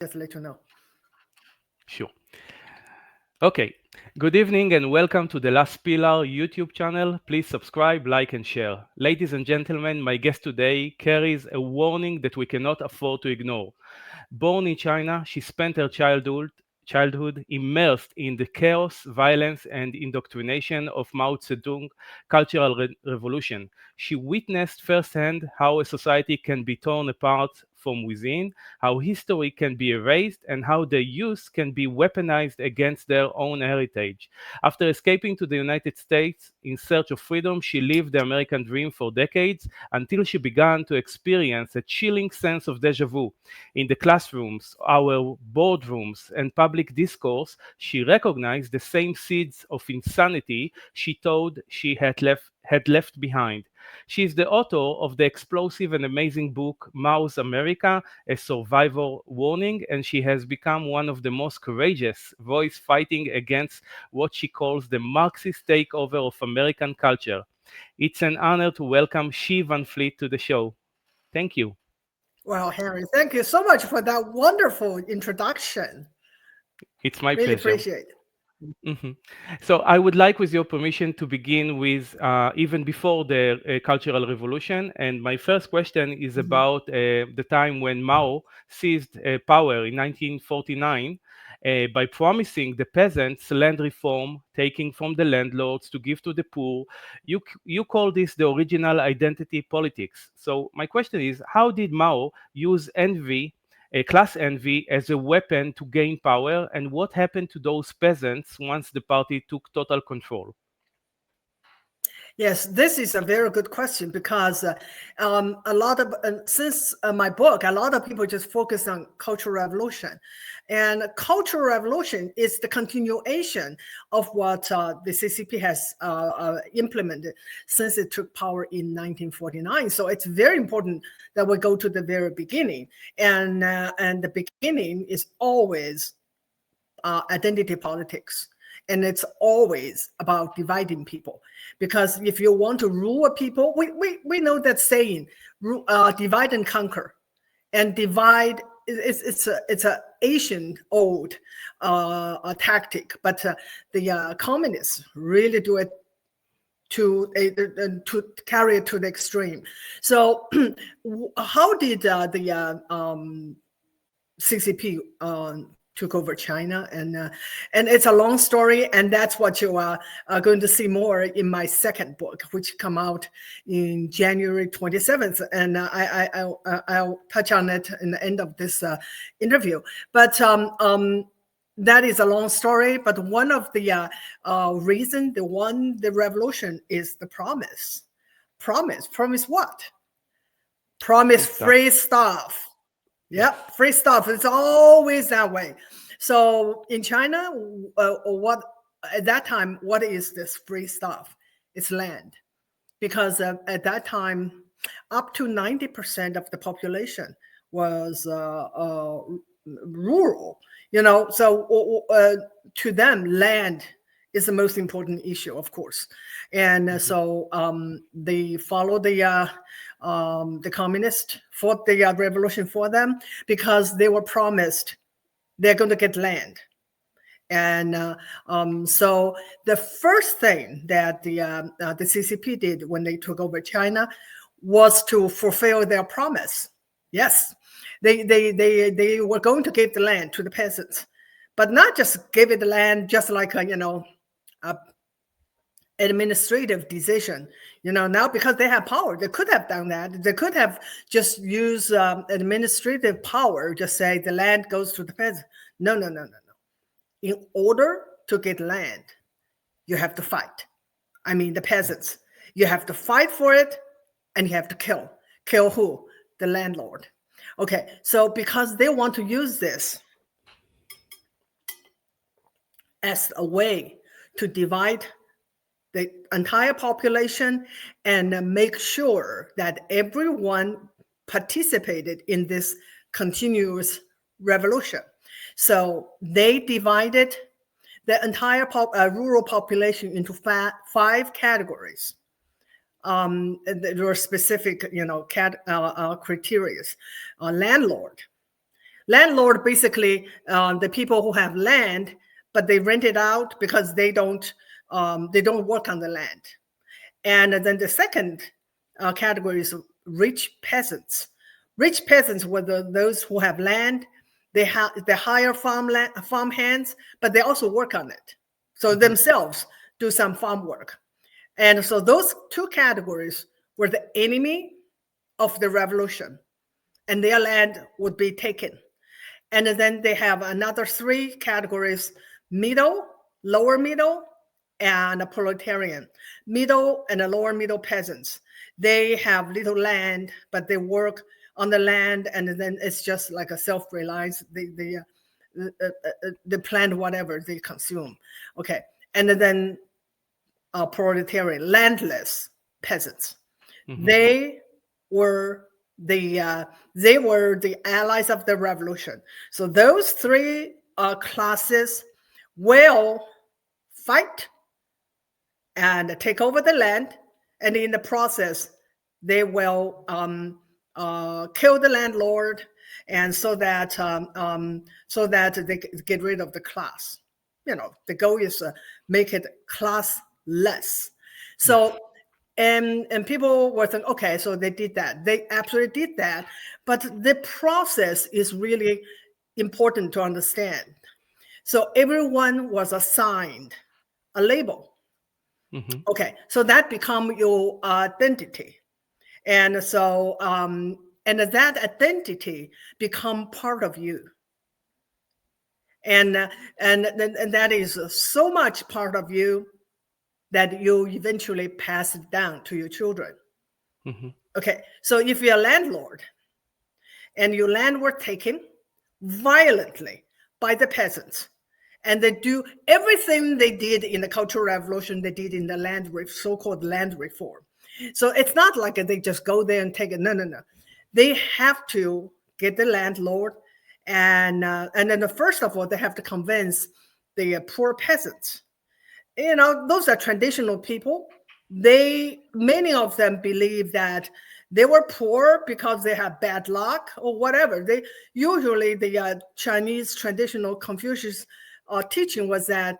just let you know. Sure. Okay. Good evening and welcome to the Last Pillar YouTube channel. Please subscribe, like, and share. Ladies and gentlemen, my guest today carries a warning that we cannot afford to ignore. Born in China, she spent her childhood immersed in the chaos, violence, and indoctrination of Mao Zedong cultural revolution. She witnessed firsthand how a society can be torn apart from within, how history can be erased, and how the youth can be weaponized against their own heritage. After escaping to the United States in search of freedom, she lived the American dream for decades until she began to experience a chilling sense of déjà vu. In the classrooms, our boardrooms, and public discourse, she recognized the same seeds of insanity she thought she had left behind. She is the author of the explosive and amazing book Mao'sAmerica, A Survivor Warning, and she has become one of the most courageous voice fighting against what she calls the Marxist takeover of American culture. It's an honor to welcome Shi Van Fleet to the show. Thank you. Well, Henry, thank you so much for that wonderful introduction. It's my Really pleasure. appreciate it. Mhm. So I would like, with your permission, to begin with even before the Cultural Revolution. And my first question is about the time when Mao seized power in 1949 by promising the peasants land reform, taking from the landlords to give to the poor. You call this the original identity politics. So my question is, how did Mao use envy, class envy, as a weapon to gain power, and what happened to those peasants once the party took total control? Yes, this is a very good question because a lot of since my book, a lot of people just focus on Cultural Revolution, and Cultural Revolution is the continuation of what the CCP has implemented since it took power in 1949. So it's very important that we go to the very beginning, and the beginning is always identity politics. And it's always about dividing people. Because if you want to rule a people, we know that saying, divide and conquer. And divide, it's an ancient old tactic, but the communists really do it to carry it to the extreme. So how did the CCP took over China, and it's a long story, and that's what you are going to see more in my second book, which come out in January 27th, and I'll touch on it in the end of this interview. But that is a long story. But one of the reason they won the revolution is the promise. Promise what? Promise free stuff. Yep, free stuff. It's always that way. So in China, what at that time, what is this free stuff? It's land, because at that time, up to 90% of the population was rural. So to them, land is the most important issue, of course, and so they follow the communists, fought the revolution for them because they were promised they're going to get land. And so the first thing that the CCP did when they took over China was to fulfill their promise. Yes, they were going to give the land to the peasants, but not just give it the land just like a administrative decision. Now because they have power, they could have done that. They could have just used administrative power, just say the land goes to the peasants. No. In order to get land, you have to fight. I mean, the peasants. You have to fight for it, and you have to kill. Kill who? The landlord. Okay, so because they want to use this as a way to divide the entire population and make sure that everyone participated in this continuous revolution. So they divided the entire rural population into five categories. There were specific, criteria. Landlord. Landlord, basically, the people who have land, but they rent it out because they don't work on the land. And then the second category is rich peasants. Rich peasants were those who have land. They hire farm hands, but they also work on it. So themselves do some farm work. And so those two categories were the enemy of the revolution, and their land would be taken. And then they have another three categories: middle, lower middle, and a proletarian. Middle and a lower middle peasants. They have little land, but they work on the land, and then it's just like a self-reliance. They plant whatever they consume. Okay, and then proletarian, landless peasants. They were the allies of the revolution. So those three classes will fight and take over the land, and in the process, they will kill the landlord, and so that they get rid of the class. The goal is make it classless. So. And people were thinking, okay, so they did that. They absolutely did that. But the process is really important to understand. So everyone was assigned a label. Okay, so that become your identity. And so, and that identity become part of you. And that is so much part of you that you eventually pass it down to your children. Okay, so if you're a landlord and your land were taken violently by the peasants, and they do everything they did in the Cultural Revolution, they did in the so-called land reform. So it's not like they just go there and take it. No. They have to get the landlord, and then first of all, they have to convince the poor peasants. Those are traditional people. Many of them believe that they were poor because they had bad luck or whatever. Usually the Chinese traditional Confucius teaching was that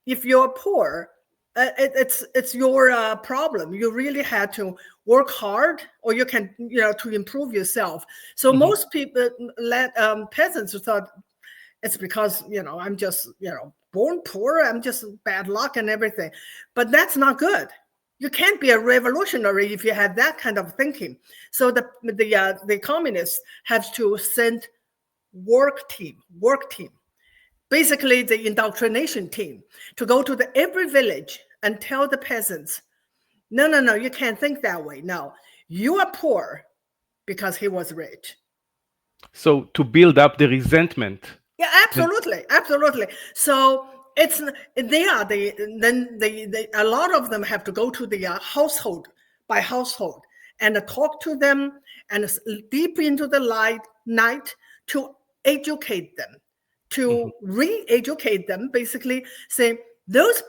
if you're poor, it's your problem. You really had to work hard, or you can, to improve yourself. So most people, peasants, thought it's because, I'm just, born poor, I'm just bad luck and everything. But that's not good. You can't be a revolutionary if you have that kind of thinking. So the communists have to send work team, basically the indoctrination team, to go to every village and tell the peasants, no, you can't think that way. No, you are poor because he was rich. So to build up the resentment. Yeah, absolutely. So a lot of them have to go to the household by household and talk to them and deep into the night to educate them, to re-educate them. Basically, say those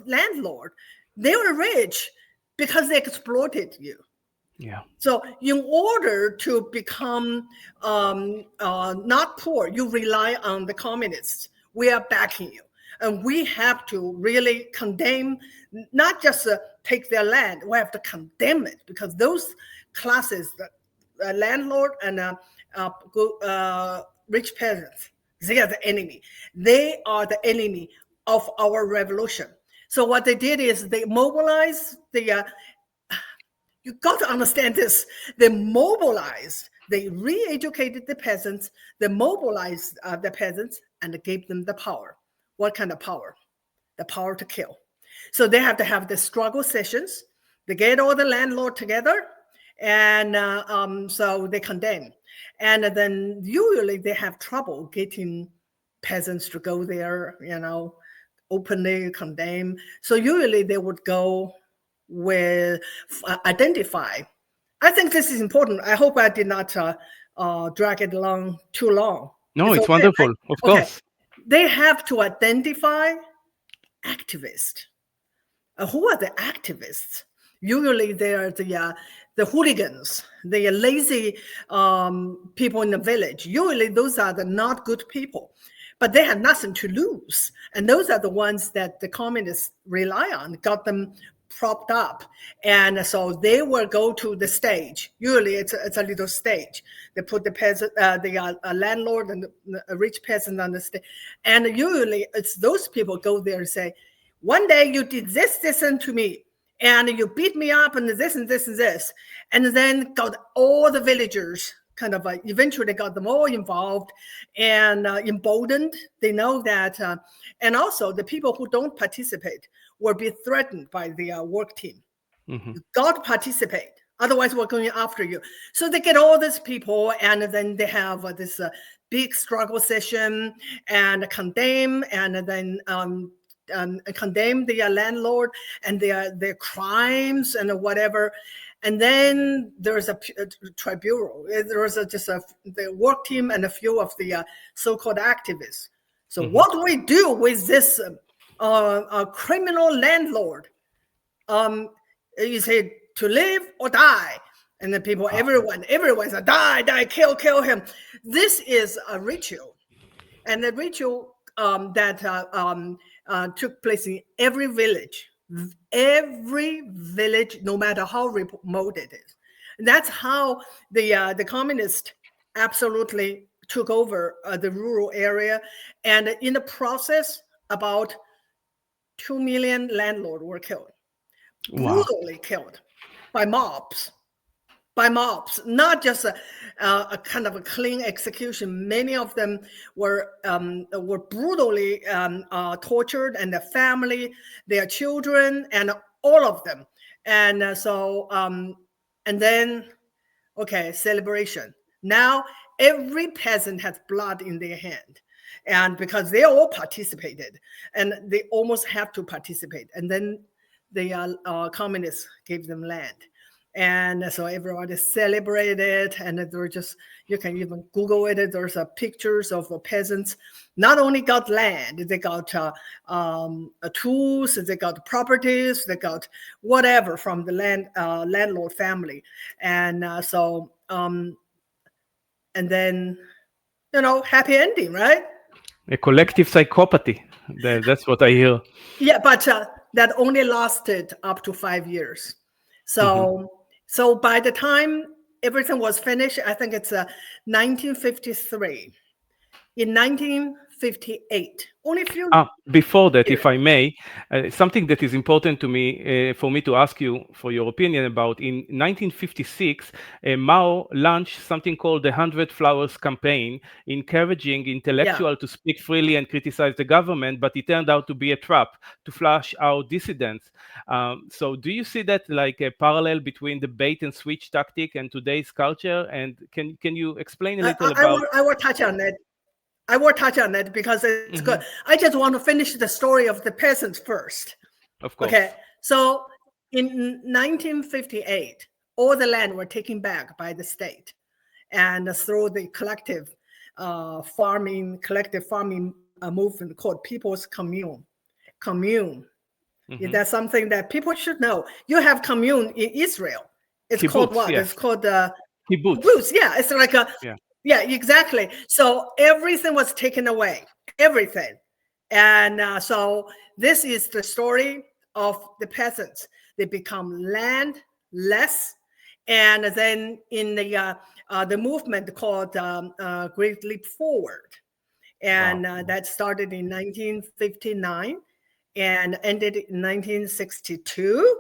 landlords, they were rich because they exploited you. Yeah. So in order to become not poor, you rely on the communists. We are backing you. And we have to really condemn, not just take their land, we have to condemn it, because those classes, the landlord and rich peasants, they are the enemy. They are the enemy of our revolution. So what they did is they mobilized you got to understand this. They mobilized, they re-educated the peasants, they mobilized the peasants and gave them the power. What kind of power? The power to kill. So they have to have the struggle sessions. They get all the landlord together, and so they condemn. And then usually they have trouble getting peasants to go there, openly condemn. So usually they would go with identify. I think this is important. I hope I did not drag it along too long. No, it's okay. Wonderful, of course. They have to identify activists. Who are the activists? Usually they are the hooligans, the lazy people in the village. Usually those are the not good people, but they have nothing to lose. And those are the ones that the communists rely on, got them propped up. And so they will go to the stage. Usually it's a little stage. They put the peasant, the landlord and the rich peasant on the stage. And usually it's those people go there and say, one day you did this, and to me, and you beat me up and this and this and this. And then got all the villagers kind of eventually got them all involved and emboldened. They know that, and also the people who don't participate will be threatened by the work team. Mm-hmm. You got to participate, otherwise we're going after you. So they get all these people, and then they have this big struggle session and condemn, and then condemn the landlord and their crimes and whatever. And then there's a tribunal. There's the work team and a few of the so-called activists. So mm-hmm. What do we do with this criminal landlord? You say to live or die. And the people, everyone's a die, kill him. This is a ritual. And the ritual that took place in every village, no matter how remote it is. And that's how the communists absolutely took over the rural area. And in the process, about 2 million landlords were killed, brutally killed by mobs. Not just a kind of a clean execution. Many of them were brutally tortured, and their family, their children, and all of them. And and then, celebration. Now every peasant has blood in their hand, and because they all participated, and they almost have to participate. And then the communists gave them land. And so everybody celebrated, and there you can even Google it. There's pictures of peasants. Not only got land, they got tools, they got properties, they got whatever from the landlord family. And and then, happy ending, right? A collective psychopathy. That's what I hear. Yeah, but that only lasted up to 5 years. So. Mm-hmm. So by the time everything was finished, I think it's 1953. In 1958, only a few. Before that, if I may, something that is important to me, for me to ask you for your opinion about. In 1956, Mao launched something called the 100 Flowers campaign, encouraging intellectuals to speak freely and criticize the government, but it turned out to be a trap to flush out dissidents. So do you see that like a parallel between the bait and switch tactic and today's culture? And can you explain a little about? I will touch on that. I will touch on that because it's good. I just want to finish the story of the peasants first. Of course. Okay. So in 1958, all the land were taken back by the state, and through the collective farming movement called People's Commune. Mm-hmm. That's something that people should know. You have commune in Israel. It's kibbutz, called what? Yeah. It's called kibbutz. Yeah, it's like a. Yeah, exactly. So everything was taken away, everything. And so this is the story of the peasants. They become landless. And then in the movement called Great Leap Forward. And that started in 1959 and ended in 1962.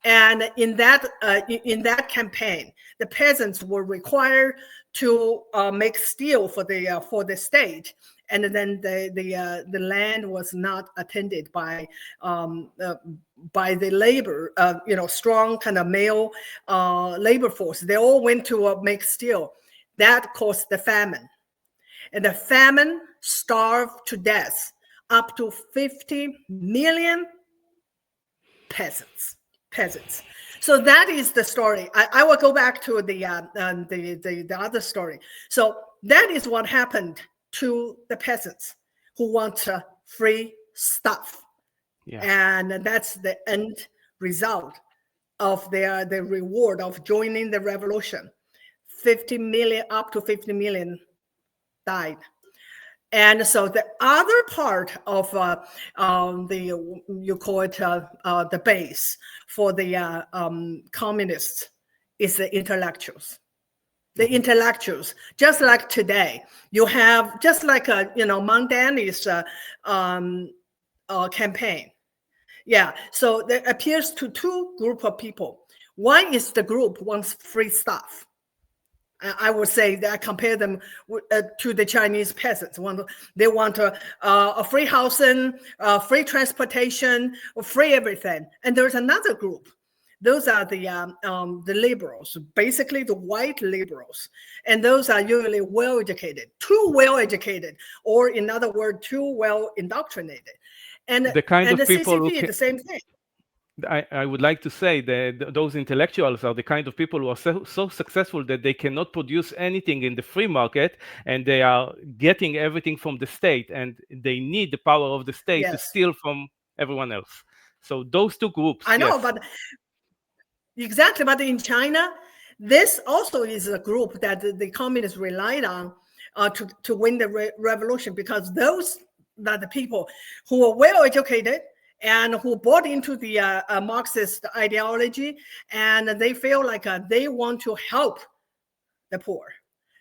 And in that campaign, the peasants were required to make steel for the state, and then the land was not attended by the labor, strong kind of male labor force. They all went to make steel. That caused the famine, and the famine starved to death up to 50 million peasants. So that is the story. I will go back to the other story. So that is what happened to the peasants who want free stuff. Yeah. And that's the end result of the reward of joining the revolution. 50 million, up to 50 million died. And so the other part of you call it the base for the communists is the intellectuals. The intellectuals, just like today, you have just like Mondani's campaign. Yeah, so there appears to two group of people. One is the group wants free stuff. I would say that I compare them to the Chinese peasants. They want a free housing, free transportation, free everything. And there's another group. Those are the liberals, basically the white liberals. And those are usually well-educated, too well-educated, or in other words, too well indoctrinated. And the kind of people CCP, the same thing. I would like to say that those intellectuals are the kind of people who are so successful that they cannot produce anything in the free market, and they are getting everything from the state, and they need the power of the state to steal from everyone else. So those two groups. I know, but exactly. But in China, this also is a group that the communists relied on to win the revolution, because those are the people who are well educated and who bought into the Marxist ideology, and they feel like they want to help the poor.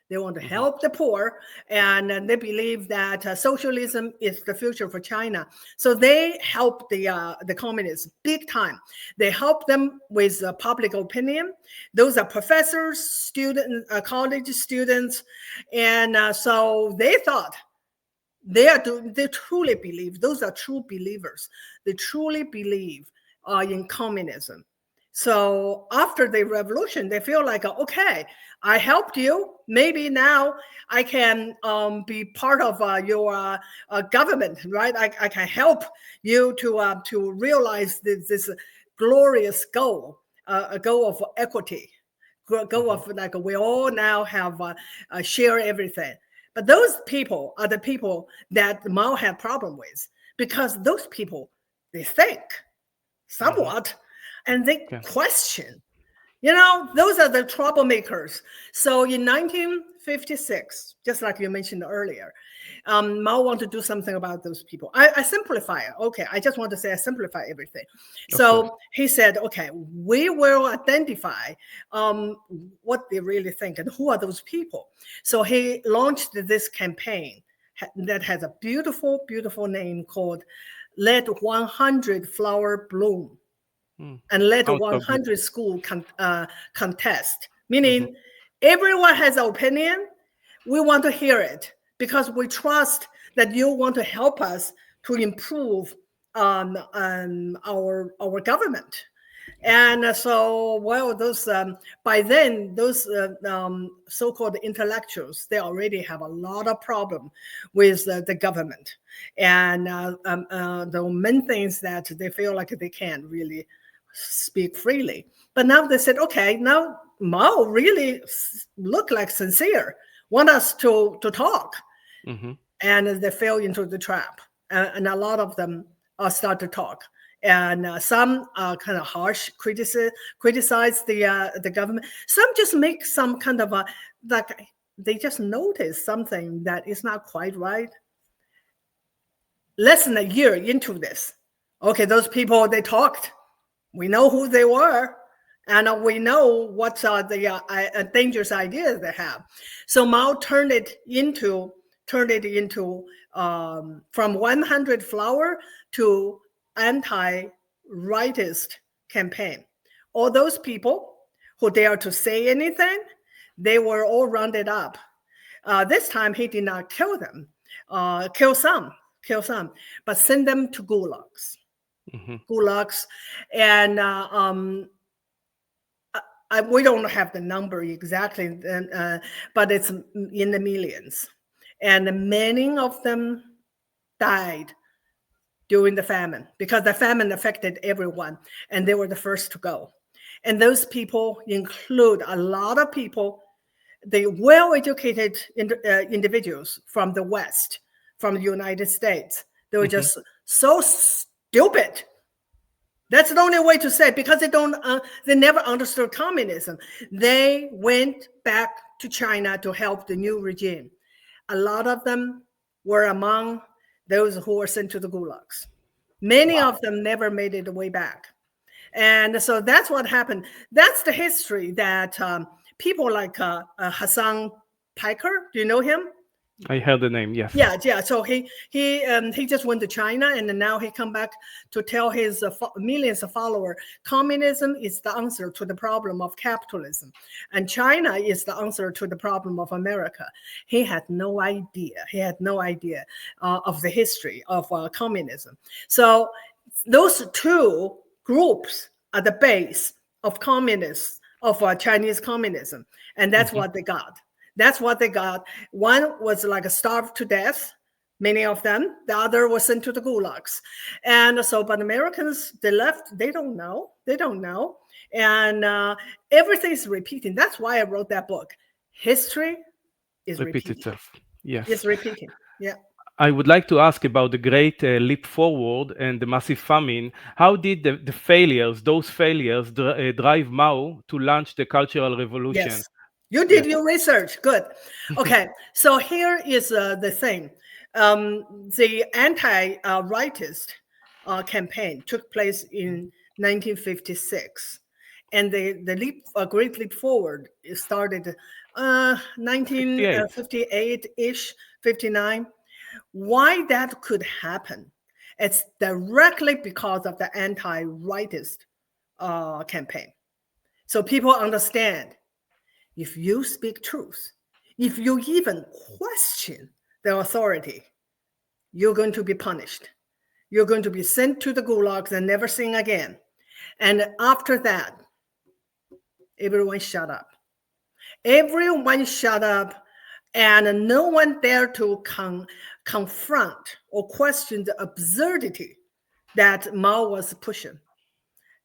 They want to help the poor, and they believe that socialism is the future for China. So they help the communists big time. They help them with public opinion. Those are professors, students, college students, and so they thought they truly believe. Those are true believers. They truly believe in communism. So after the revolution, they feel like, okay, I helped you. Maybe now I can be part of your government, right? I can help you to realize this glorious goal, a goal of equity, goal of like we all now have share everything. But those people are the people that Mao had problem with, because those people, they think somewhat, and they question. Those are the troublemakers. So in 1956, just like you mentioned earlier, Mao wanted to do something about those people. I simplify it. Okay, I just want to say I simplify everything. So he said, okay, we will identify what they really think and who are those people. So he launched this campaign that has a beautiful, beautiful name called Let 100 Flower Bloom. And let 100 school contest, meaning everyone has an opinion. We want to hear it because we trust that you want to help us to improve our government. And so, well, those by then, those so-called intellectuals, they already have a lot of problem with the government, and the main things that they feel like they can't really speak freely. But now they said, okay, now Mao really look like sincere, want us to talk. And they fell into the trap. And a lot of them start to talk. And some kind of harsh criticize the government. Some just make some kind of like they just notice something that is not quite right. Less than a year into this, okay, those people, they talked. We know who they were, and we know what the dangerous ideas they have. So Mao turned it into from 100 flower to anti-rightist campaign. All those people who dare to say anything, they were all rounded up. This time he did not kill them, kill some, but send them to gulags. Gulags, and we don't have the number exactly, but it's in the millions. And many of them died during the famine, because the famine affected everyone, and they were the first to go. And those people include a lot of people, the well-educated individuals from the West, from the United States. They were just so stupid That's the only way to say it, because they never understood communism. They went back to China to help the new regime. A lot of them were among those who were sent to the gulags. Many of them never made it way back. And so that's what happened. That's the history that people like Hassan Piker, do you know him? I heard the name, yes. Yeah. So he just went to China, and now he come back to tell his millions of followers, communism is the answer to the problem of capitalism, and China is the answer to the problem of America. He had no idea. Of the history of communism. So those two groups are the base of Chinese communism, and that's what they got. That's what they got. One was like starved to death, many of them. The other was sent to the gulags. And so, but Americans, they left, they don't know. And everything is repeating. That's why I wrote that book. History is repeating. itself. Yes. It's repeating, yeah. I would like to ask about the great leap forward and the massive famine. How did those failures drive Mao to launch the Cultural Revolution? Yes. You did your research. Good. Okay. So here is the thing. The anti-rightist campaign took place in 1956. And the great leap forward started 1958-ish, 59. Why that could happen? It's directly because of the anti-rightist campaign. So people understand, if you speak truth, if you even question the authority, you're going to be punished. You're going to be sent to the gulags and never seen again. And after that, everyone shut up. Everyone shut up, and no one dared to confront or question the absurdity that Mao was pushing.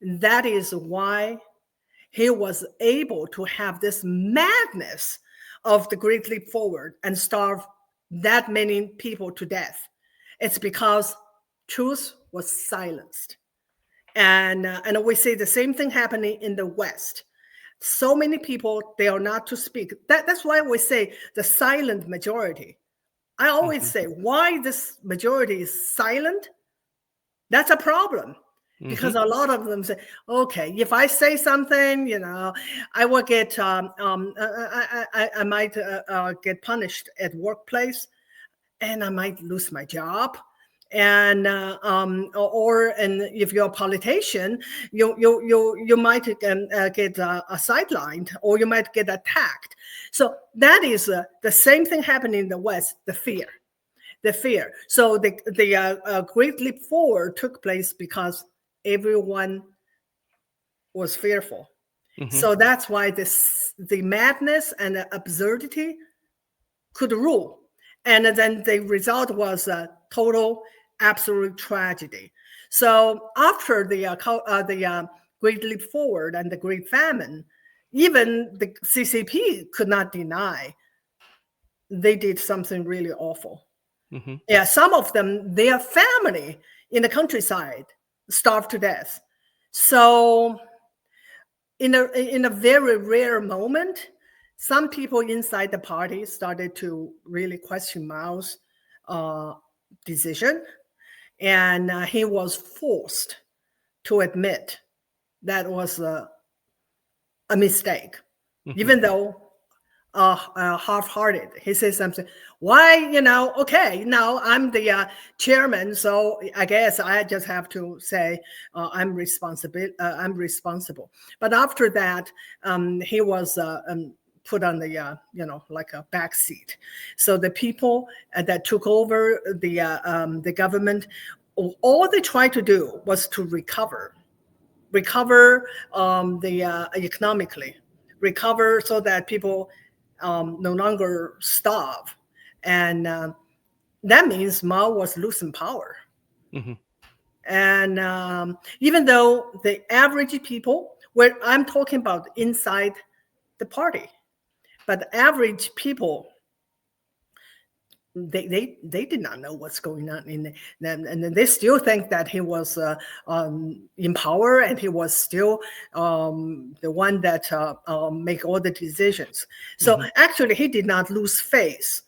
That is why he was able to have this madness of the Great Leap Forward and starve that many people to death. It's because truth was silenced. And we see the same thing happening in the West. So many people, they are not to speak. That's why we say the silent majority. I always say, why this majority is silent? That's a problem. Because a lot of them say, okay, if I say something, I will get, I might get punished at workplace, and I might lose my job. And if you're a politician, you might get sidelined, or you might get attacked. So that is the same thing happening in the West, the fear. So the Great Leap Forward took place because everyone was fearful. So that's why the madness and the absurdity could rule. And then the result was a total, absolute tragedy. So after the Great Leap Forward and the Great Famine, even the CCP could not deny they did something really awful. Yeah, some of them, their family in the countryside starved to death. So in a very rare moment, some people inside the party started to really question Mao's decision, and he was forced to admit that was a mistake, even though half-hearted. He says something, why, okay, now I'm the chairman, so I guess I just have to say I'm responsible. But after that, he was put on the, like a back seat. So the people that took over the government, all they tried to do was to recover economically, recover so that people no longer starve. And that means Mao was losing power. And even though the average people, where I'm talking about inside the party, but average people they did not know what's going on and they still think that he was in power and he was still the one that make all the decisions. So actually he did not lose faith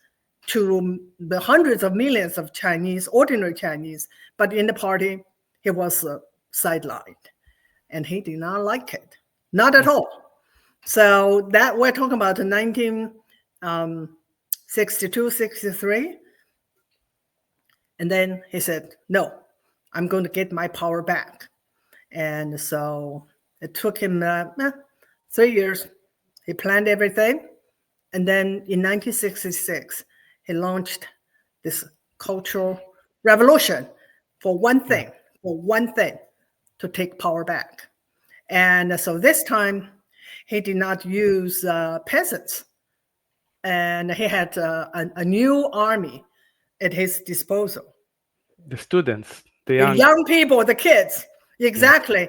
to the hundreds of millions of Chinese, ordinary Chinese, but in the party he was sidelined, and he did not like it, not at all. So that we're talking about the 1962, 63. And then he said, no, I'm going to get my power back. And so it took him 3 years. He planned everything. And then in 1966, he launched this cultural revolution for one thing, to take power back. And so this time, he did not use peasants. And he had a new army at his disposal. The students, the young people, the kids, exactly.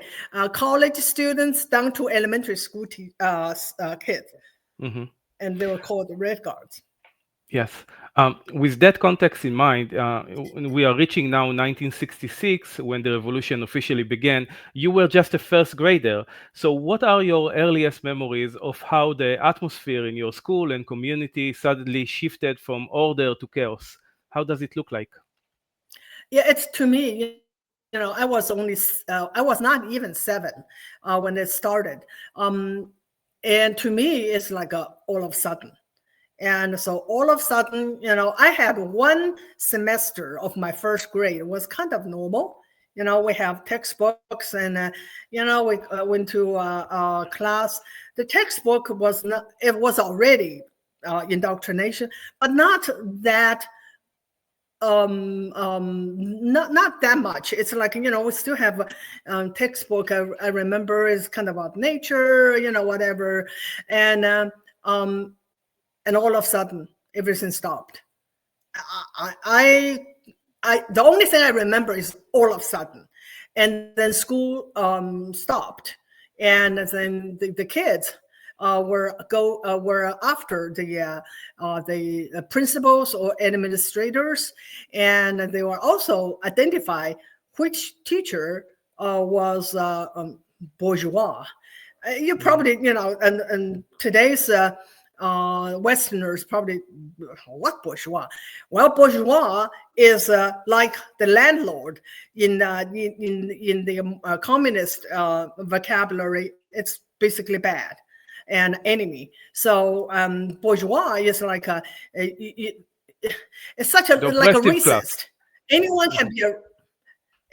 College students down to elementary school kids. And they were called the Red Guards. Yes. With that context in mind, we are reaching now 1966 when the revolution officially began. You were just a first grader. So what are your earliest memories of how the atmosphere in your school and community suddenly shifted from order to chaos? How does it look like? Yeah, it's to me, I was not even 7 when it started. And to me, it's like all of a sudden. And so all of a sudden, I had one semester of my first grade. It was kind of normal. We have textbooks and, we went to class. The textbook was already indoctrination, but not that, not that much. It's like, we still have a textbook. I remember is kind of about nature, whatever. And all of a sudden, everything stopped. The only thing I remember is all of a sudden. And then school stopped. And then the kids were after the principals or administrators. And they were also identify which teacher was bourgeois. You probably, and today's Westerners probably, what bourgeois? Well, bourgeois is like the landlord in the communist vocabulary. It's basically bad and enemy. So bourgeois is like it's such a racist. Class.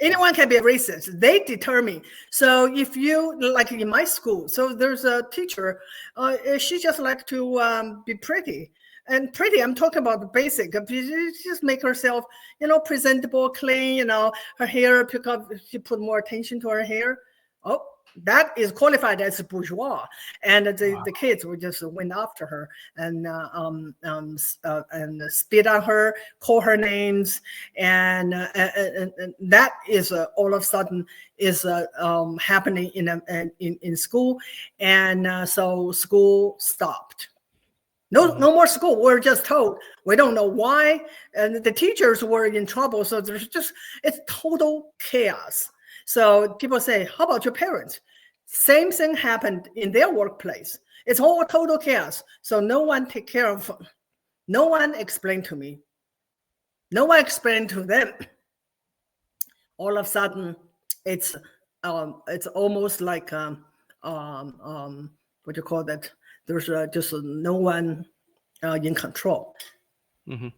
Anyone can be a racist. They determine. So if you, like in my school, so there's a teacher, she just like to be pretty. And pretty, I'm talking about the basic. She just make herself, presentable, clean, her hair, she put more attention to her hair. Oh, that is qualified as a bourgeois. And the kids were just went after her and spit on her, call her names. And that is all of a sudden is happening in school. And so school stopped. No more school. We're just told. We don't know why. And the teachers were in trouble. So it's total chaos. So people say, how about your parents? Same thing happened in their workplace. It's all total chaos. So no one take care of them. No one explained to me. No one explained to them. All of a sudden, it's almost like what do you call that? There's just no one in control. Mm-hmm.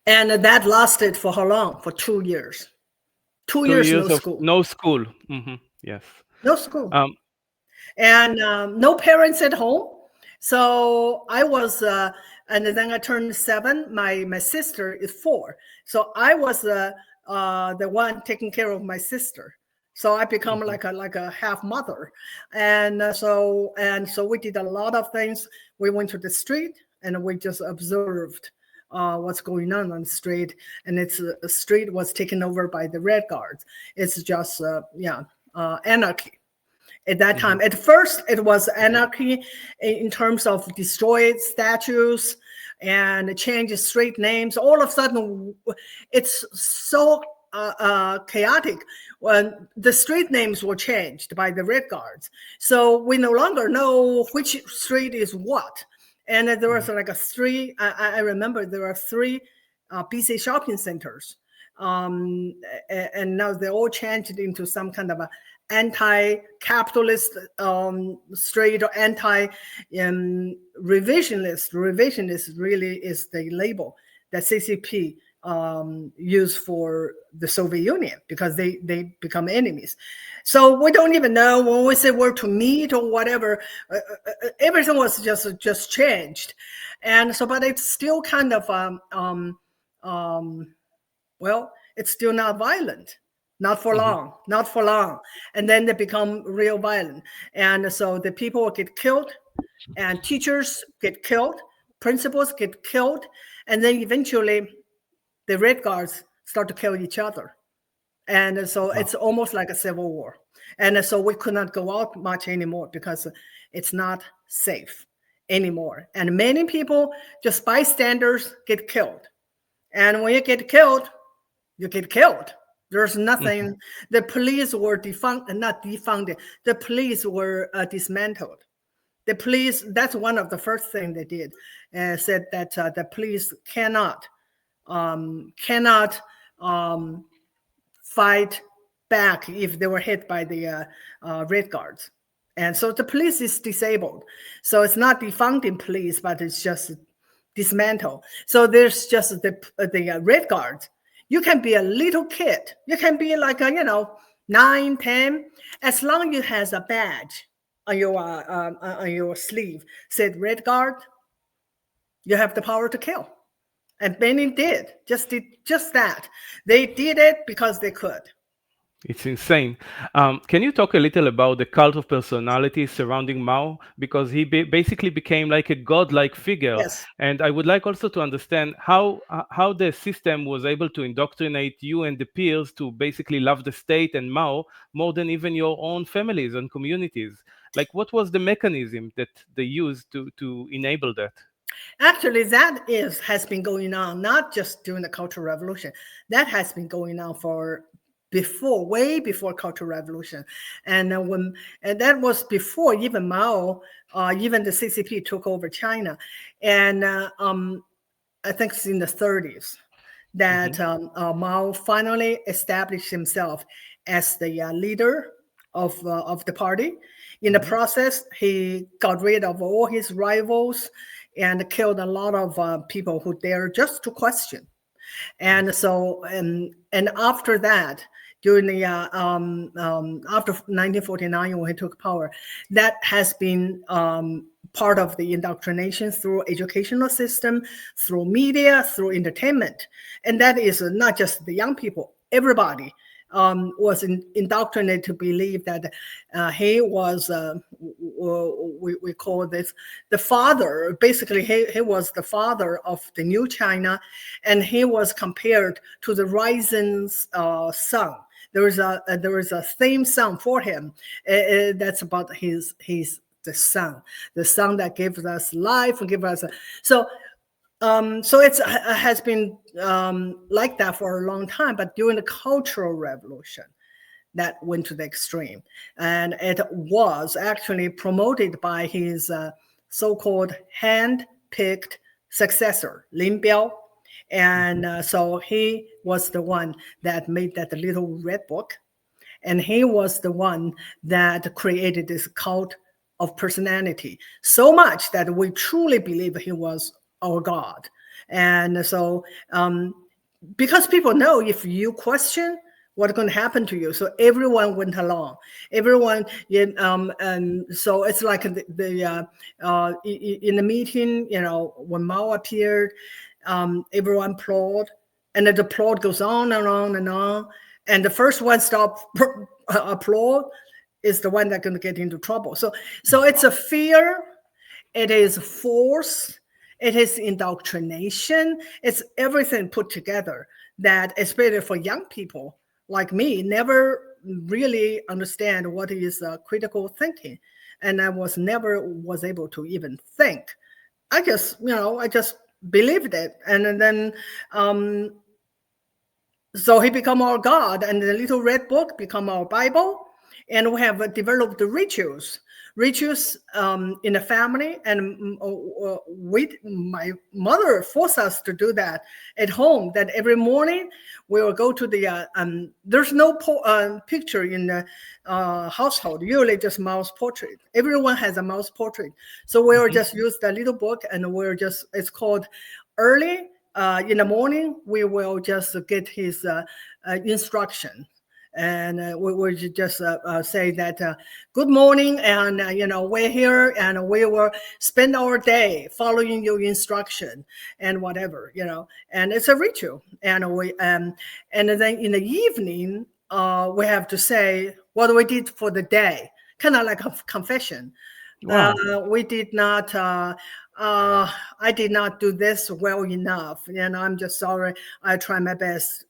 And that lasted for how long? For 2 years. 2 years no school. No school. Mm-hmm. Yes. No school. And no parents at home. So I was, and then I turned 7. My sister is 4. So I was the one taking care of my sister. So I become like a half mother. And so we did a lot of things. We went to the street and we just observed what's going on the street. And the street was taken over by the Red Guards. It's just, anarchy. At that time, at first, it was anarchy in terms of destroyed statues, and change street names. All of a sudden, it's so chaotic when the street names were changed by the Red Guards. So we no longer know which street is what. And there was like I remember there were 3 BC shopping centers. And now they all changed into some kind of a anti-capitalist street or anti-revisionist. Revisionist really is the label that CCP used for the Soviet Union, because they become enemies. So we don't even know when we say where to meet or whatever. Everything was just changed, and so but it's still kind of well, it's still not violent. Not for long, not for long. And then they become real violent. And so the people get killed, and teachers get killed, principals get killed, and then eventually the Red Guards start to kill each other. And so it's almost like a civil war. And so we could not go out much anymore because it's not safe anymore. And many people, just bystanders, get killed. And when you get killed, you get killed. There's nothing. The police were not defunded. The police were dismantled. The police, that's one of the first things they did, said that the police cannot fight back if they were hit by the Red Guards. And so the police is disabled. So it's not defunding police, but it's just dismantled. So there's just the Red Guards. You can be a little kid. You can be like, 9, 10, as long as you has a badge on your sleeve, said Red Guard, you have the power to kill. And many did just that. They did it because they could. It's insane. Can you talk a little about the cult of personality surrounding Mao? Because he basically became like a godlike figure. Yes. And I would like also to understand how the system was able to indoctrinate you and the peers to basically love the state and Mao more than even your own families and communities. Like, what was the mechanism that they used to enable that? Actually, that has been going on, not just during the Cultural Revolution. That has been going on way before Cultural Revolution, and that was before even Mao, even the CCP took over China, and I think it's in the 30s that Mao finally established himself as the leader of the party. In the process, he got rid of all his rivals and killed a lot of people who dared just to question. And so, and after that, during the after 1949 when he took power, that has been part of the indoctrination through educational system, through media, through entertainment. And that is not just the young people, everybody was indoctrinated to believe that he was, we call this the father. Basically, he was the father of the new China, and he was compared to the rising sun. There was a theme song for him that's about the sun that gives us life and gives us so it has been like that for a long time. But during the Cultural Revolution, that went to the extreme, and it was actually promoted by his so-called hand-picked successor, Lin Biao. And so he was the one that made that little red book. And he was the one that created this cult of personality, so much that we truly believe he was our God. And so because people know if you question, what's going to happen to you. So everyone went along. Everyone, and so it's like in the meeting, when Mao appeared, everyone applauded, and the applaud goes on and on and on. And the first one stop applaud is the one that's going to get into trouble. So it's a fear, it is force, it is indoctrination, it's everything put together that, especially for young people like me, never really understand what is critical thinking. And I never was able to even think. I just believed it. And then so he become our God, and the little red book become our Bible. And we have developed the rituals in the family. And my mother forced us to do that at home, that every morning we will go to the, there's no picture in the household, usually just Mao's portrait. Everyone has a Mao's portrait. So we'll just use the little book, and it's called Early in the morning, we will just get his instruction. And we will just say that, good morning, and we're here, and we will spend our day following your instruction and whatever, and it's a ritual. And then in the evening, we have to say what we did for the day, kind of like a confession. Wow. We did not, I did not do this well enough, and I'm just sorry. I try my best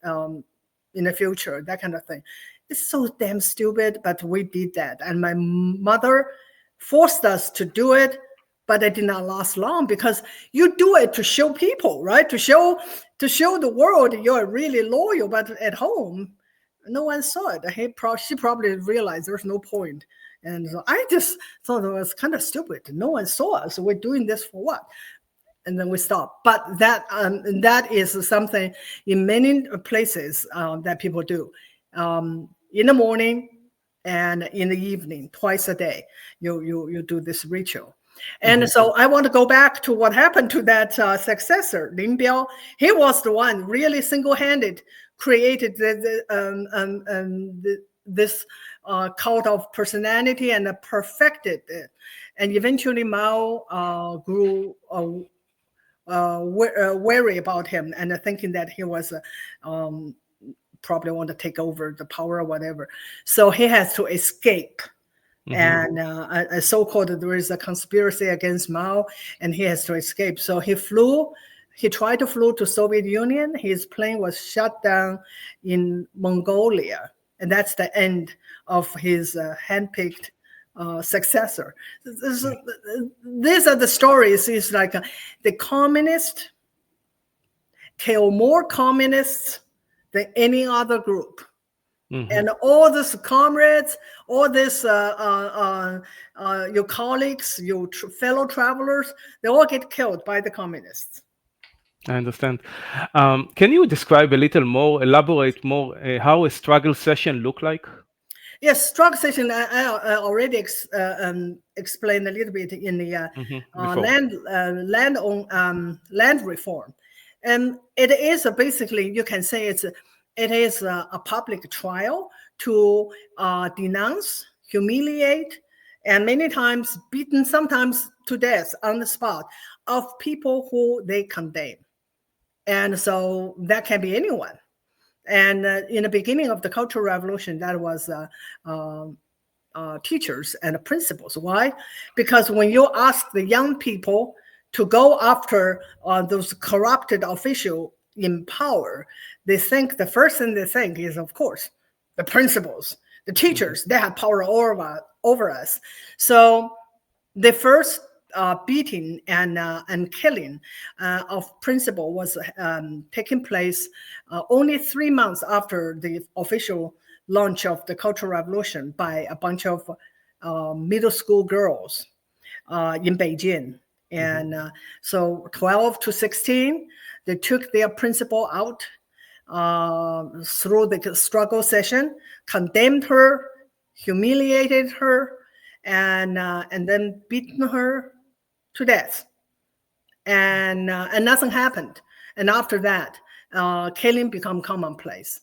in the future, that kind of thing. It's so damn stupid, but we did that. And my mother forced us to do it, but it did not last long, because you do it to show people, right? To show the world you're really loyal, but at home, no one saw it. She probably realized there's no point. And so I just thought it was kind of stupid. No one saw us. So we're doing this for what? And then we stop. But that is something in many places that people do. In the morning and in the evening, twice a day, you do this ritual. And so I want to go back to what happened to that successor, Lin Biao. He was the one really single-handed created this cult of personality and perfected it. And eventually Mao grew wary about him, and thinking that he was probably want to take over the power or whatever. So he has to escape. And a so-called, there is a conspiracy against Mao, and he has to escape. So he tried to fly to Soviet Union. His plane was shut down in Mongolia. And that's the end of his handpicked successor. These are the stories. It's like the communists kill more communists than any other group. And all these comrades, all this, your colleagues, your fellow travelers, they all get killed by the communists. I understand. Can you describe a little more, elaborate more, how a struggle session look like? Yes, struggle session, I already explained a little bit in the land reform. And it is basically, you can say it is a public trial to denounce, humiliate, and many times beaten, sometimes to death on the spot, of people who they condemn. And so that can be anyone. And in the beginning of the Cultural Revolution, that was teachers and principals. Why? Because when you ask the young people to go after those corrupted officials in power, they think the first thing they think is, of course, the principals, the teachers, they have power over us. So the first beating and killing of principal was taking place only 3 months after the official launch of the Cultural Revolution by a bunch of middle school girls in Beijing. And so 12 to 16, they took their principal out through the struggle session, condemned her, humiliated her, and then beaten her to death. And nothing happened. And after that, killing become commonplace.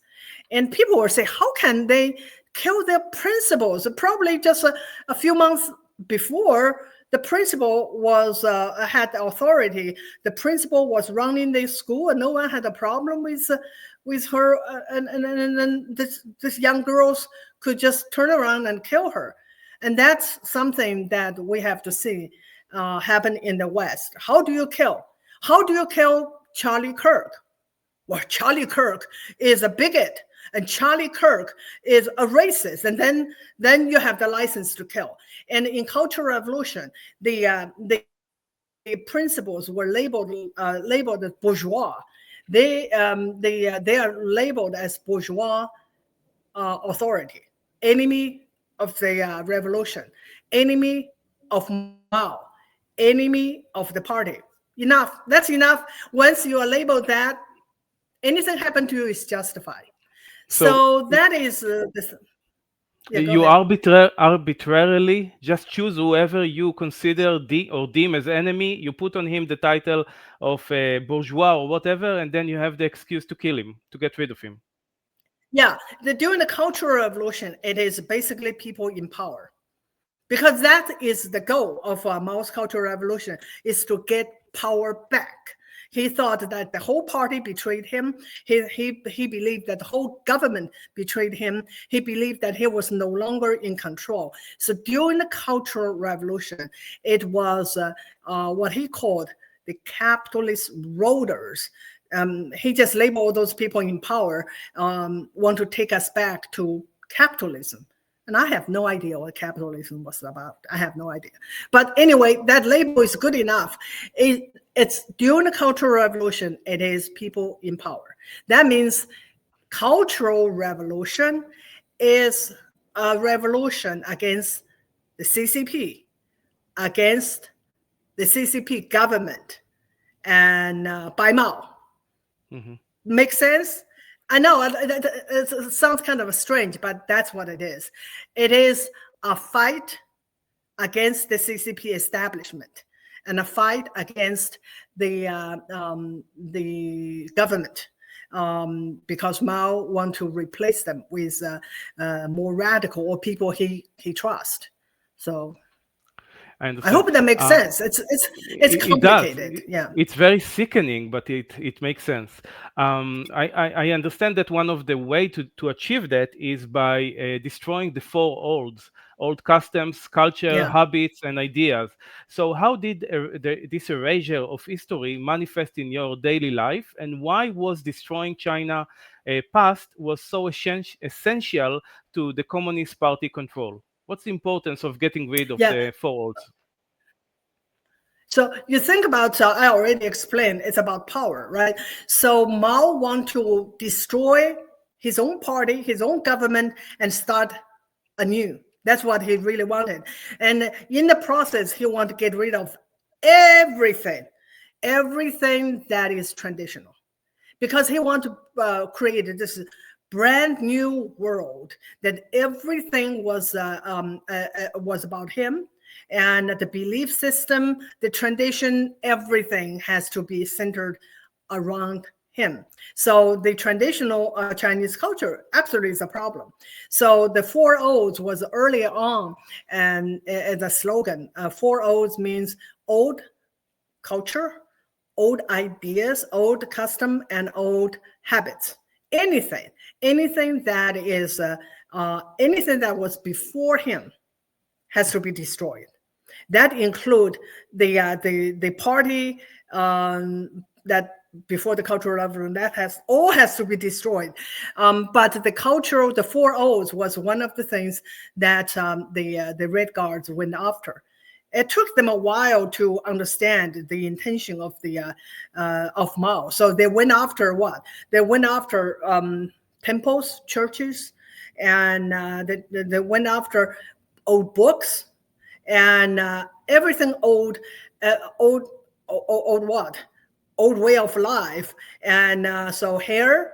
And people will say, how can they kill their principals? Probably just a few months before, the principal was had the authority. The principal was running the school, and no one had a problem with her. And this young girls could just turn around and kill her. And that's something that we have to see happen in the West. How do you kill? How do you kill Charlie Kirk? Well, Charlie Kirk is a bigot, and Charlie Kirk is a racist, and then you have the license to kill. And in Cultural Revolution, the principles were labeled as bourgeois. They are labeled as bourgeois authority, enemy of the revolution, enemy of Mao, enemy of the party. Enough. That's enough. Once you are labeled that, anything happen to you is justified. So that is this. Yeah, you arbitrarily just choose whoever you consider or deem as enemy. You put on him the title of bourgeois or whatever, and then you have the excuse to kill him, to get rid of him. Yeah, during the Cultural Revolution, it is basically people in power, because that is the goal of Mao's Cultural Revolution, is to get power back. He thought that the whole party betrayed him. He believed that the whole government betrayed him. He believed that he was no longer in control. So during the Cultural Revolution, it was what he called the capitalist roaders. He just labeled those people in power, want to take us back to capitalism. And I have no idea what capitalism was about. I have no idea. But anyway, that label is good enough. It's during the Cultural Revolution, it is people in power. That means Cultural Revolution is a revolution against the CCP, against the CCP government, and by Mao. Mm-hmm. Makes sense? I know it sounds kind of strange, but that's what it is. It is a fight against the CCP establishment and a fight against the government, because Mao want to replace them with more radical or people he trusts. So I hope that makes sense. It's complicated. Yeah, it's very sickening, but it makes sense. I understand that one of the way to achieve that is by destroying the four old customs, culture, habits, and ideas. So how did this erasure of history manifest in your daily life, and why was destroying China past was so essential to the Communist Party control? What's the importance of getting rid of the four olds? So you think about, I already explained, it's about power, right? So Mao want to destroy his own party, his own government, and start anew. That's what he really wanted. And in the process, he want to get rid of everything that is traditional, because he want to create this brand new world that everything was about him, and the belief system, the tradition, everything has to be centered around him. So the traditional Chinese culture absolutely is a problem. So the 4 O's was earlier on, and as a slogan, 4 O's means old culture, old ideas, old custom, and old habits. Anything that is anything that was before him has to be destroyed. That include the party that before the Cultural Revolution, that has to be destroyed. But the cultural, the 4 O's was one of the things that the Red Guards went after. It took them a while to understand the intention of of Mao. So they went after what? They went after temples, churches, and they went after old books and everything old what? Old way of life. And so hairstyle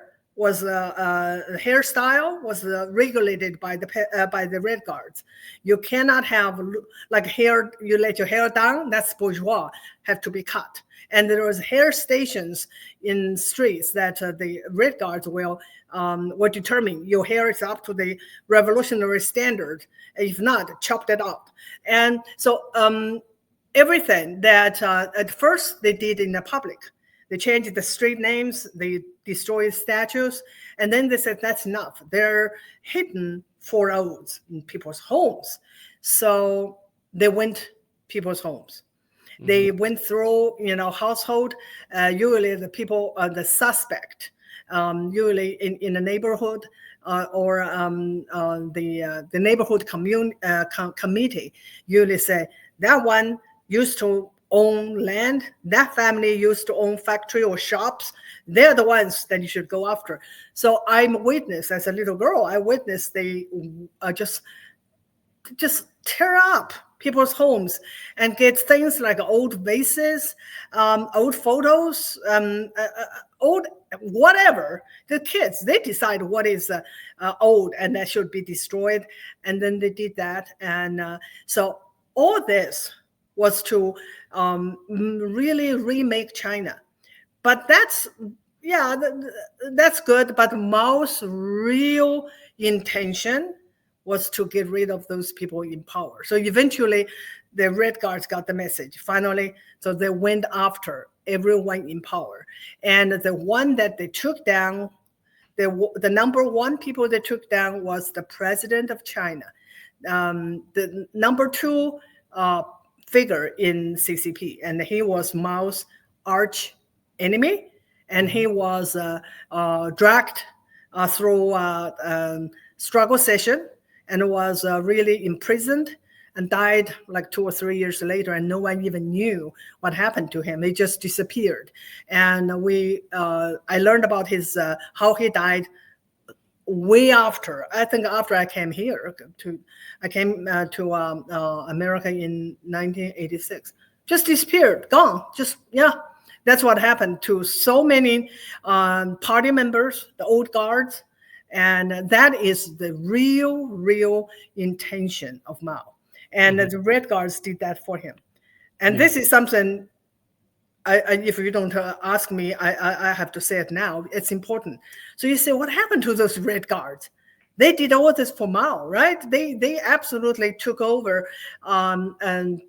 was regulated by the Red Guards. You cannot have like hair, you let your hair down, that's bourgeois, have to be cut. And there was hair stations in streets that the Red Guards will determine your hair is up to the revolutionary standard. If not, chopped it up. And so everything that at first they did in the public, they changed the street names, they destroyed statues, and then they said that's enough. They're hidden 4 O's in people's homes. So they went people's homes. Mm-hmm. They went through, household, usually the people, the suspect, usually in the neighborhood or the neighborhood committee usually say that one used to own land. That family used to own factory or shops. They're the ones that you should go after. So I'm a witness. As a little girl, I witnessed they just tear up people's homes and get things like old vases, old photos, old whatever. The kids, they decide what is old and that should be destroyed. And then they did that. And so all this was to really remake China. But that's good. But Mao's real intention was to get rid of those people in power. So eventually, the Red Guards got the message. Finally, so they went after everyone in power. And the one that they took down, the number one people they took down was the president of China. The number two figure in CCP, and he was Mao's arch enemy, and he was dragged through struggle session and was really imprisoned and died like 2 or 3 years later, and no one even knew what happened to him. He just disappeared. And I learned about his how he died way after. I think after I came here I came to America in 1986. Just disappeared, gone. Just that's what happened to so many party members, the old guards, and that is the real intention of Mao. And the Red Guards did that for him. And this is something, if you don't ask me, I have to say it now. It's important. So you say, what happened to those Red Guards? They did all this for Mao, right? They absolutely took over and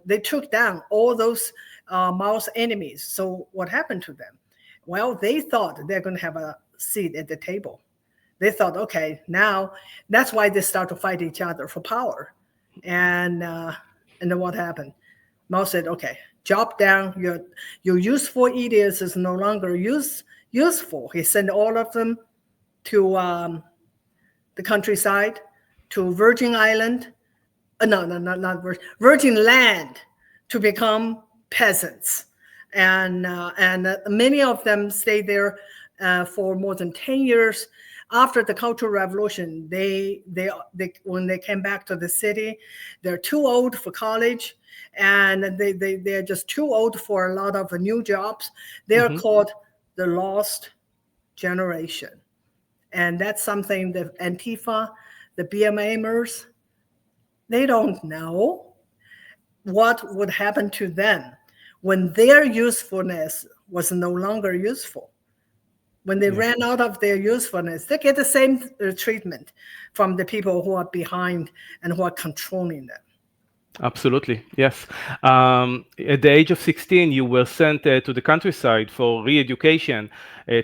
they took down all those Mao's enemies. So what happened to them? Well, they thought they're going to have a seat at the table. They thought, okay, now that's why they start to fight each other for power. And then what happened? Mao said, okay, chop down your useful idiots is no longer useful. He sent all of them to the countryside, to Virgin Island, not Virgin Land, to become peasants. And many of them stayed there for more than 10 years. After the Cultural Revolution, they when they came back to the city, they're too old for college, and they're just too old for a lot of new jobs. They're called the lost generation. And that's something that Antifa, the BMAmers, they don't know what would happen to them when their usefulness was no longer useful. When they ran out of their usefulness, they get the same treatment from the people who are behind and who are controlling them. Absolutely, yes. At the age of 16, you were sent to the countryside for re-education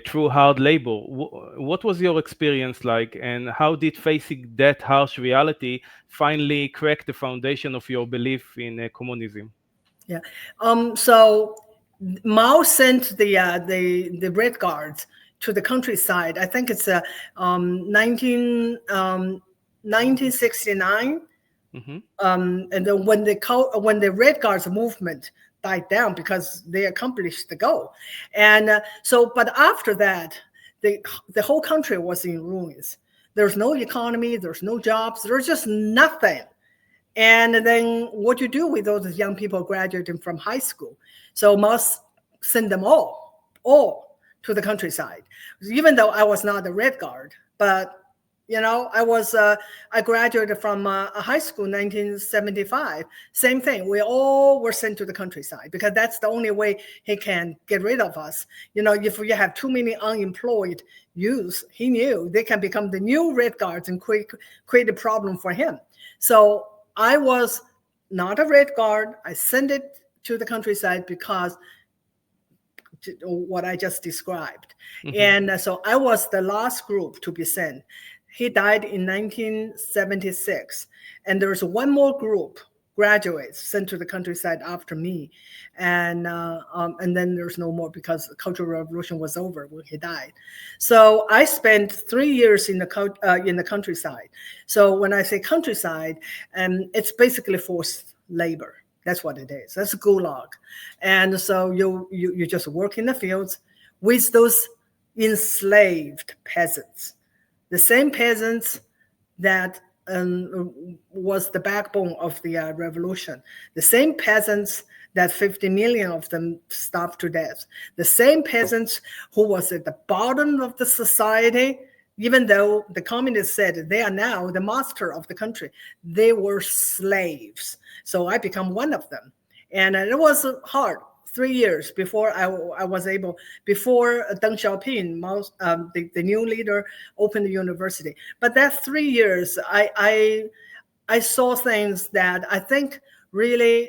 through hard labor. What was your experience like, and how did facing that harsh reality finally crack the foundation of your belief in communism? Yeah. So Mao sent the Red Guards to the countryside. I think it's 1969. And then when the Red Guards movement died down because they accomplished the goal, and but after that, the whole country was in ruins. There's no economy, there's no jobs, there's just nothing. And then what you do with those young people graduating from high school? So must send them all to the countryside. Even though I was not a Red Guard, but I graduated from a high school in 1975. Same thing. We all were sent to the countryside because that's the only way he can get rid of us. If you have too many unemployed youths, he knew they can become the new Red Guards and create a problem for him. So I was not a Red Guard. I sent it to the countryside because what I just described. And so I was the last group to be sent. He died in 1976. And there's one more group, graduates, sent to the countryside after me. And then there's no more because the Cultural Revolution was over when he died. So I spent 3 years in the countryside. So when I say countryside, it's basically forced labor. That's what it is. That's a gulag. And so you just work in the fields with those enslaved peasants, the same peasants that was the backbone of the revolution, the same peasants that 50 million of them starved to death, the same peasants who was at the bottom of the society, even though the communists said they are now the master of the country. They were slaves. So I become one of them. And it was hard. 3 years before I was able, before Deng Xiaoping, the new leader, opened the university. But that 3 years, I saw things that I think really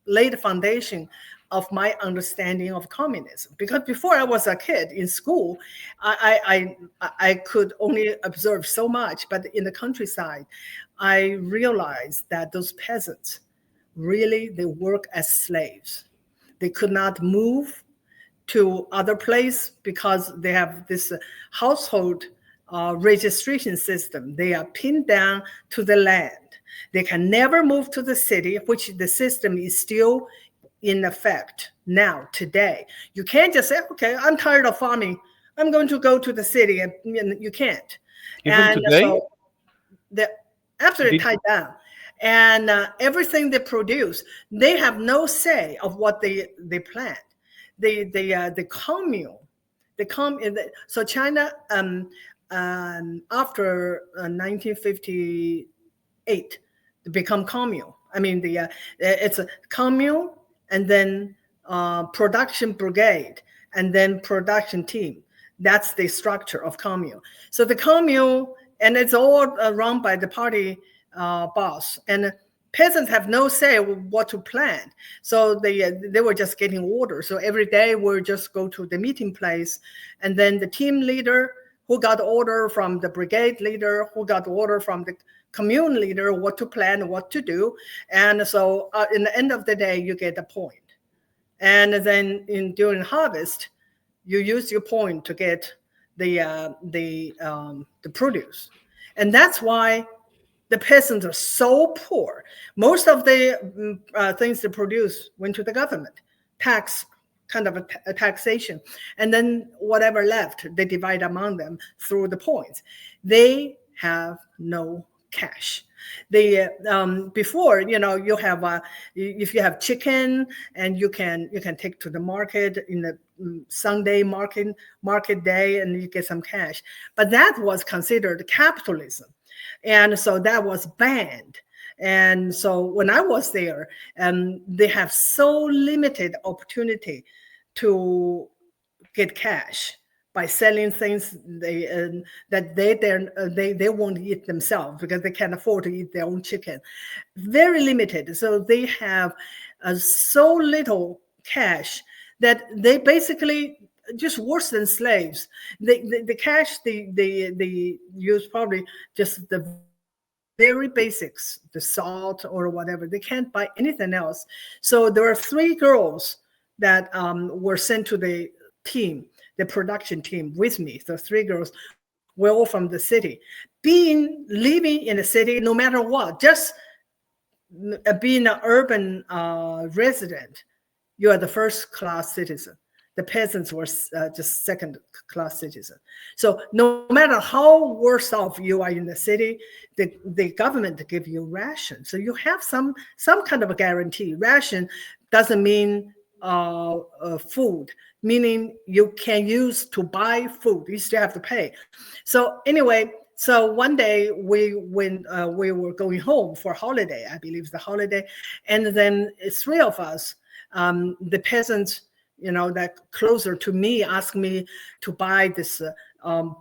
laid the foundation of my understanding of communism. Because before I was a kid in school, I could only observe so much. But in the countryside, I realized that those peasants, really, they work as slaves. They could not move to other place because they have this household registration system. They are pinned down to the land. They can never move to the city, which the system is still in effect now, today. You can't just say, okay, I'm tired of farming, I'm going to go to the city. And you can't. Even today? So they're absolutely tied down. And everything they produce, they have no say of what they plant. The commune, so China after 1958 become commune. I mean, it's a commune, and then production brigade, and then production team. That's the structure of commune. So the commune, and it's all run by the party boss, and peasants have no say what to plant. So they were just getting orders. So every day we'll just go to the meeting place, and then the team leader who got order from the brigade leader, who got order from the commune leader, what to plan, what to do. And so in the end of the day, you get a point. And then during harvest, you use your point to get the produce. And that's why the peasants are so poor. Most of the things they produce went to the government, kind of a taxation. And then whatever left, they divide among them through the points. They have no cash. They before, you have if you have chicken, and you can take to the market in the Sunday market day, and you get some cash. But that was considered capitalism. And so that was banned. And so when I was there, they have so limited opportunity to get cash by selling things that they won't eat themselves because they can't afford to eat their own chicken. Very limited. So they have so little cash that they basically just worse than slaves. The cash they use probably just the very basics, the salt or whatever. They can't buy anything else. So there are 3 girls that were sent to the team, the production team with me. The 3 girls were all from the city. Living in the city, no matter what, just being an urban resident, you are the first-class citizen. The peasants were just second-class citizens. So no matter how worse off you are in the city, the government give you ration. So you have some kind of a guarantee. Ration doesn't mean food, meaning you can use to buy food. You still have to pay. So anyway, so one day we were going home for holiday, I believe it's the holiday, and then 3 of us, the peasants, that closer to me, asked me to buy this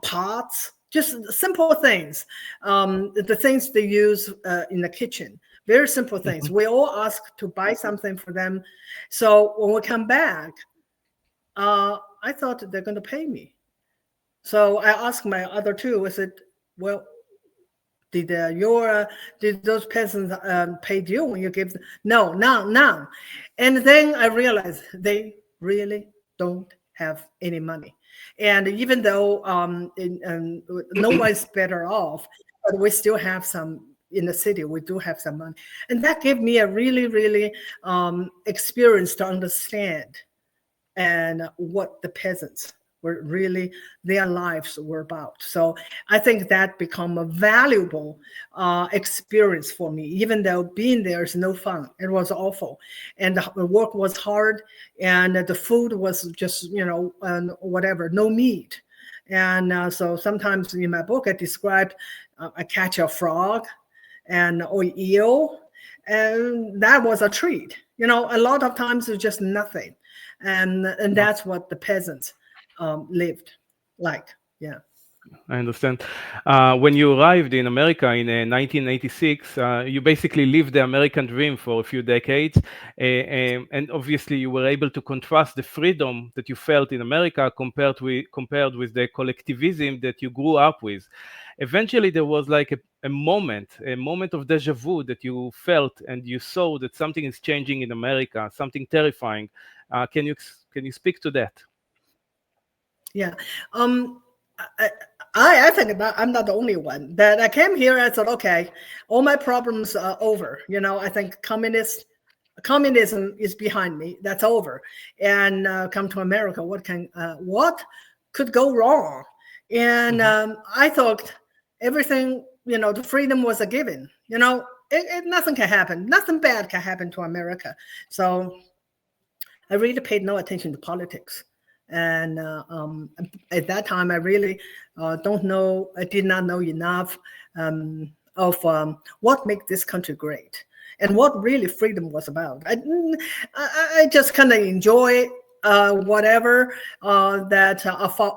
pots, just simple things, the things they use in the kitchen, very simple things. Mm-hmm. We all asked to buy something for them. So when we come back, I thought they're going to pay me. So I asked my other 2, I said, well, did those peasants pay you when you gave them? No. And then I realized they really don't have any money. And even though no one's better off, but we still have some in the city, we do have some money. And that gave me a really experience to understand and what the peasants were really, their lives were about. So I think that become a valuable experience for me, even though being there is no fun. It was awful. And the work was hard, and the food was just, whatever, no meat. And so sometimes in my book, I described I catch a frog or eel, and that was a treat. A lot of times it's just nothing. And that's what the peasants lived like. Yeah. I understand. When you arrived in America in 1986, you basically lived the American dream for a few decades. And obviously you were able to contrast the freedom that you felt in America compared with the collectivism that you grew up with. Eventually there was like a moment of déjà vu that you felt, and you saw that something is changing in America, something terrifying. Can you speak to that? Yeah. I think I'm not the only one. That I came here, I thought, okay, all my problems are over. I think communism is behind me. That's over. And come to America, what could go wrong? And I thought everything, the freedom was a given. Nothing can happen. Nothing bad can happen to America. So I really paid no attention to politics. And at that time, I really did not know enough of what makes this country great and what really freedom was about. I just kind of enjoy whatever that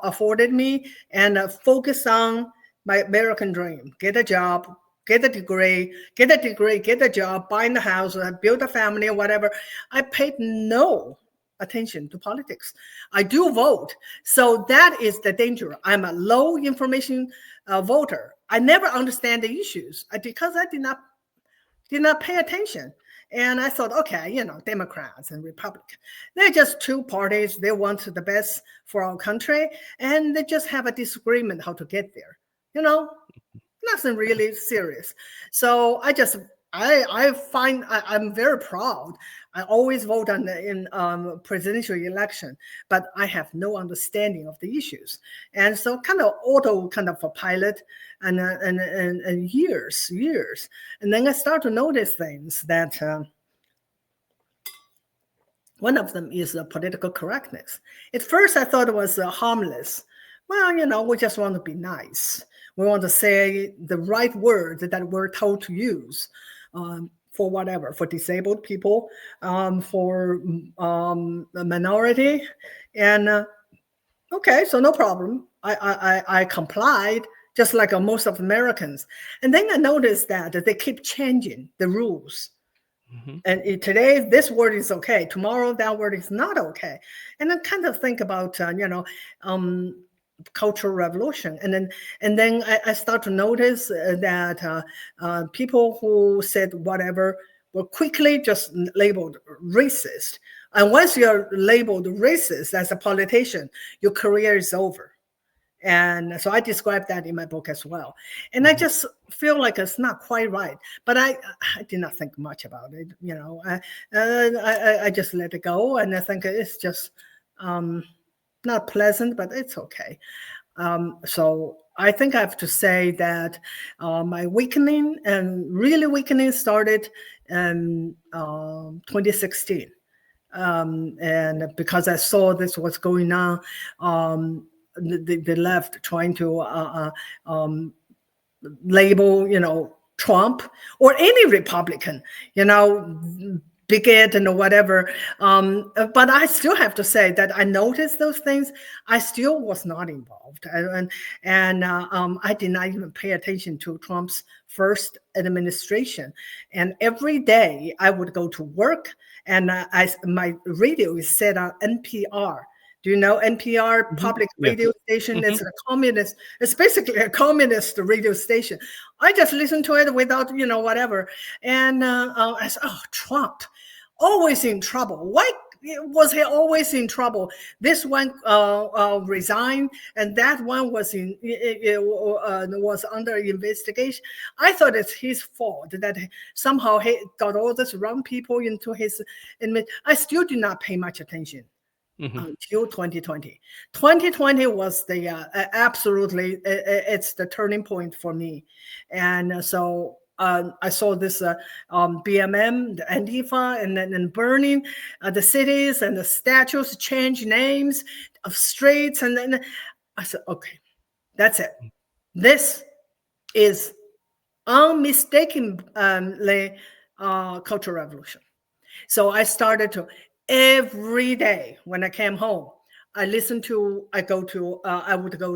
afforded me, and focus on my American dream: get a job, get a degree, get a job, buying the house, build a family, or whatever. I paid no attention to politics. I do vote. So that is the danger. I'm a low information voter. I never understand the issues because I did not pay attention. And I thought, okay, Democrats and Republicans, they're just two parties. They want the best for our country, and they just have a disagreement how to get there. Nothing really serious. So I'm very proud. I always vote in presidential election, but I have no understanding of the issues, and so kind of a pilot, and years, and then I start to notice things that one of them is political correctness. At first, I thought it was harmless. Well, we just want to be nice. We want to say the right words that we're told to use. For whatever, for disabled people, for the minority, and okay, so no problem. I complied, just like most of Americans. And then I noticed that they keep changing the rules. And today this word is okay, tomorrow that word is not okay. And I kind of think about Cultural Revolution, and then I start to notice that people who said whatever were quickly just labeled racist. And once you're labeled racist as a politician, your career is over. And so I describe that in my book as well. And I just feel like it's not quite right, but I did not think much about it. I just let it go, and I think it's just not pleasant, but it's okay. So I think I have to say that my weakening started in 2016. And because I saw this was going on, the left trying to label, Trump or any Republican, bigot and whatever. But I still have to say that I noticed those things. I still was not involved. And I did not even pay attention to Trump's first administration. And every day I would go to work, and my radio is set on NPR. Do you know NPR, public radio station? It's a communist. It's basically a communist radio station. I just listen to it without, whatever. And I said, oh, Trump, always in trouble. was he always in trouble? This one resigned, and that one was was under investigation. I thought it's his fault that somehow he got all this wrong people into his. I still did not pay much attention until 2020. 2020 was the absolutely it's the turning point for me, and so. I saw this BMM, the Antifa, and then burning the cities and the statues, change names of streets. And then I said, okay, that's it. This is unmistakably cultural revolution. So I started to, every day when I came home, I would go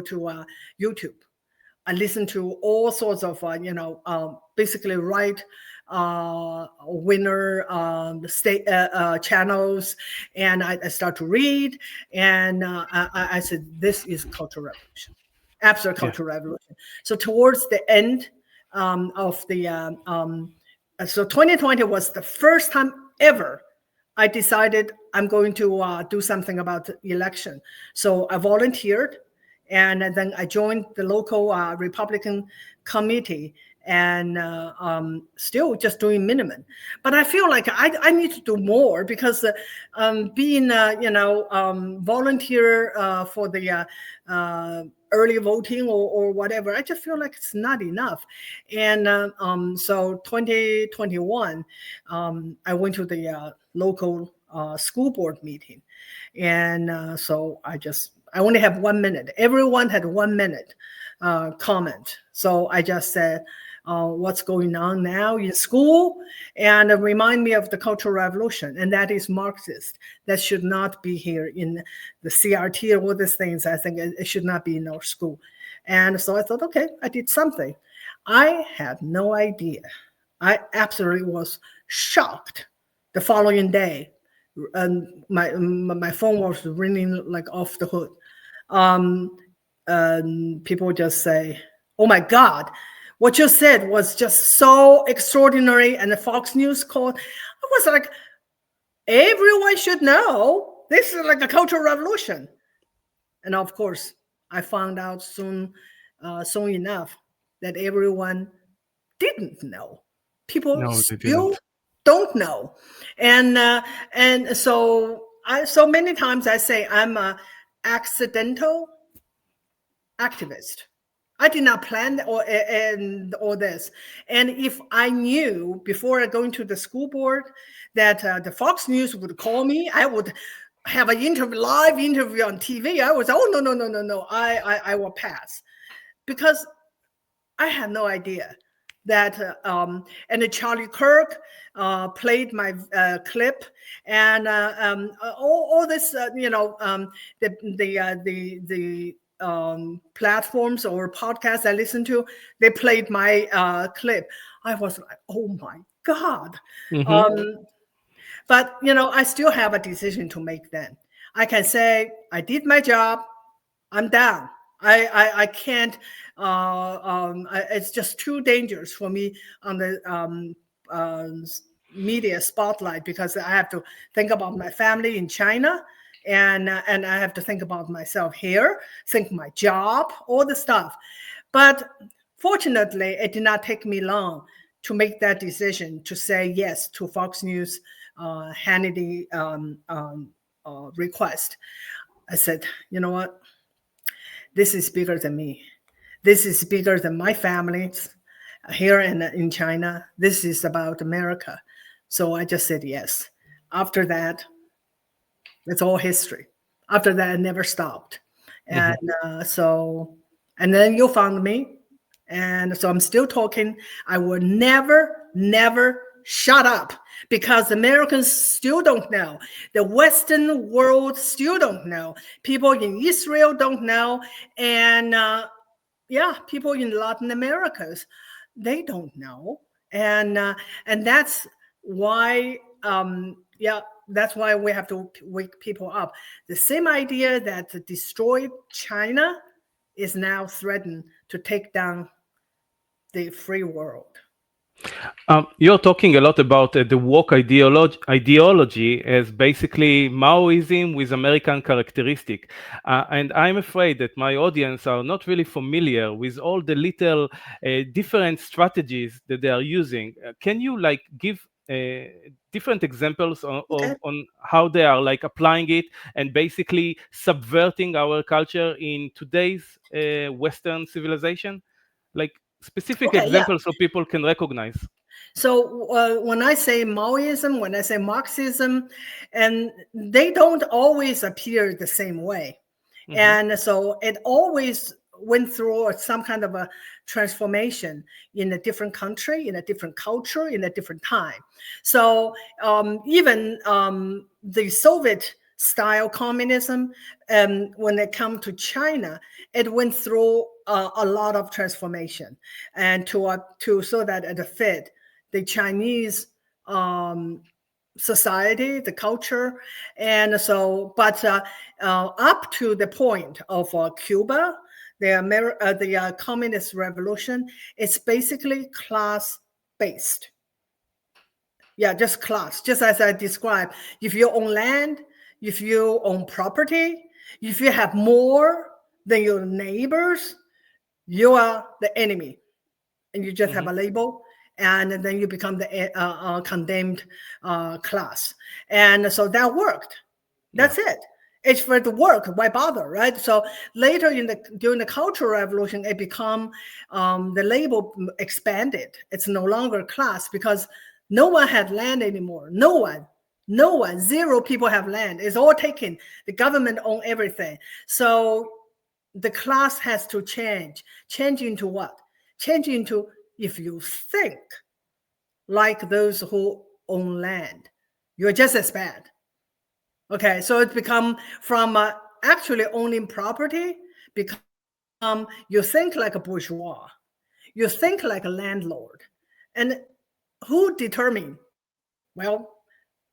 to YouTube. I listened to all sorts of, basically right winner state channels, and I start to read, and I said, this is cultural revolution, absolute cultural revolution. So towards the end of the, so 2020 was the first time ever I decided I'm going to do something about the election. So I volunteered. And then I joined the local Republican committee, and still just doing minimum. But I feel like I need to do more, because being volunteer for the early voting or whatever, I just feel like it's not enough. And so 2021, I went to the local school board meeting, and so I only have 1 minute. Everyone had 1 minute comment. So I just said, what's going on now in school? And remind me of the Cultural Revolution. And that is Marxist. That should not be here in the CRT or all these things. I think it should not be in our school. And so I thought, okay, I did something. I had no idea. I absolutely was shocked the following day. And my phone was ringing like off the hook. People just say, oh my God, what you said was just so extraordinary. And the Fox News called. I was like, everyone should know this is like a cultural revolution. And of course, I found out soon enough that everyone didn't know. People still don't know. And so so many times I say I'm a accidental activist. I did not plan all this. And if I knew before going to the school board that the Fox News would call me, I would have an live interview on TV. I was, no, I will pass, because I had no idea that and Charlie Kirk played my clip, and all this the platforms or podcasts I listened to, they played my clip. I was like, oh my God. But I still have a decision to make then. I can say I did my job, I'm done. I can't. It's just too dangerous for me on the media spotlight, because I have to think about my family in China, and I have to think about myself here, think my job, all the stuff. But fortunately, it did not take me long to make that decision to say yes to Fox News Hannity request. I said, you know what? This is bigger than me. This is bigger than my family here in China. This is about America. So I just said yes. After that, it's all history. After that, I never stopped. And and then you found me. And so I'm still talking. I will never shut up, because Americans still don't know. The Western world still don't know. People in Israel don't know. And people in Latin America, they don't know. And that's why, that's why we have to wake people up. The same idea that destroyed China is now threatened to take down the free world. You're talking a lot about the woke ideology as basically Maoism with American characteristic. And I'm afraid that my audience are not really familiar with all the little different strategies that they are using. Can you like give different examples on how they are like applying it and basically subverting our culture in today's Western civilization? Like specific examples so people can recognize. So when I say Maoism, when I say Marxism, and they don't always appear the same way. Mm-hmm. And so it always went through some kind of a transformation in a different country, in a different culture, in a different time. So even the Soviet style communism, when it comes to China, it went through a lot of transformation, and to so that it fit the Chinese society, the culture, and so, but up to the point of Cuba, the communist revolution, it's basically class-based. Yeah, just class, just as I described. If you own land, if you own property, if you have more than your neighbors, you are the enemy, and you just have a label. And then you become the condemned class. And so that worked. That's it. It's for the work, why bother, right? So later during the Cultural Revolution, it become the label expanded. It's no longer class because no one had land anymore. No one, 0 people have land. It's all taken. The government own everything. So the class has to change. Change into what? Change into, if you think like those who own land, you're just as bad. Okay, so it become from actually owning property, become you think like a bourgeois, you think like a landlord. And who determine? Well,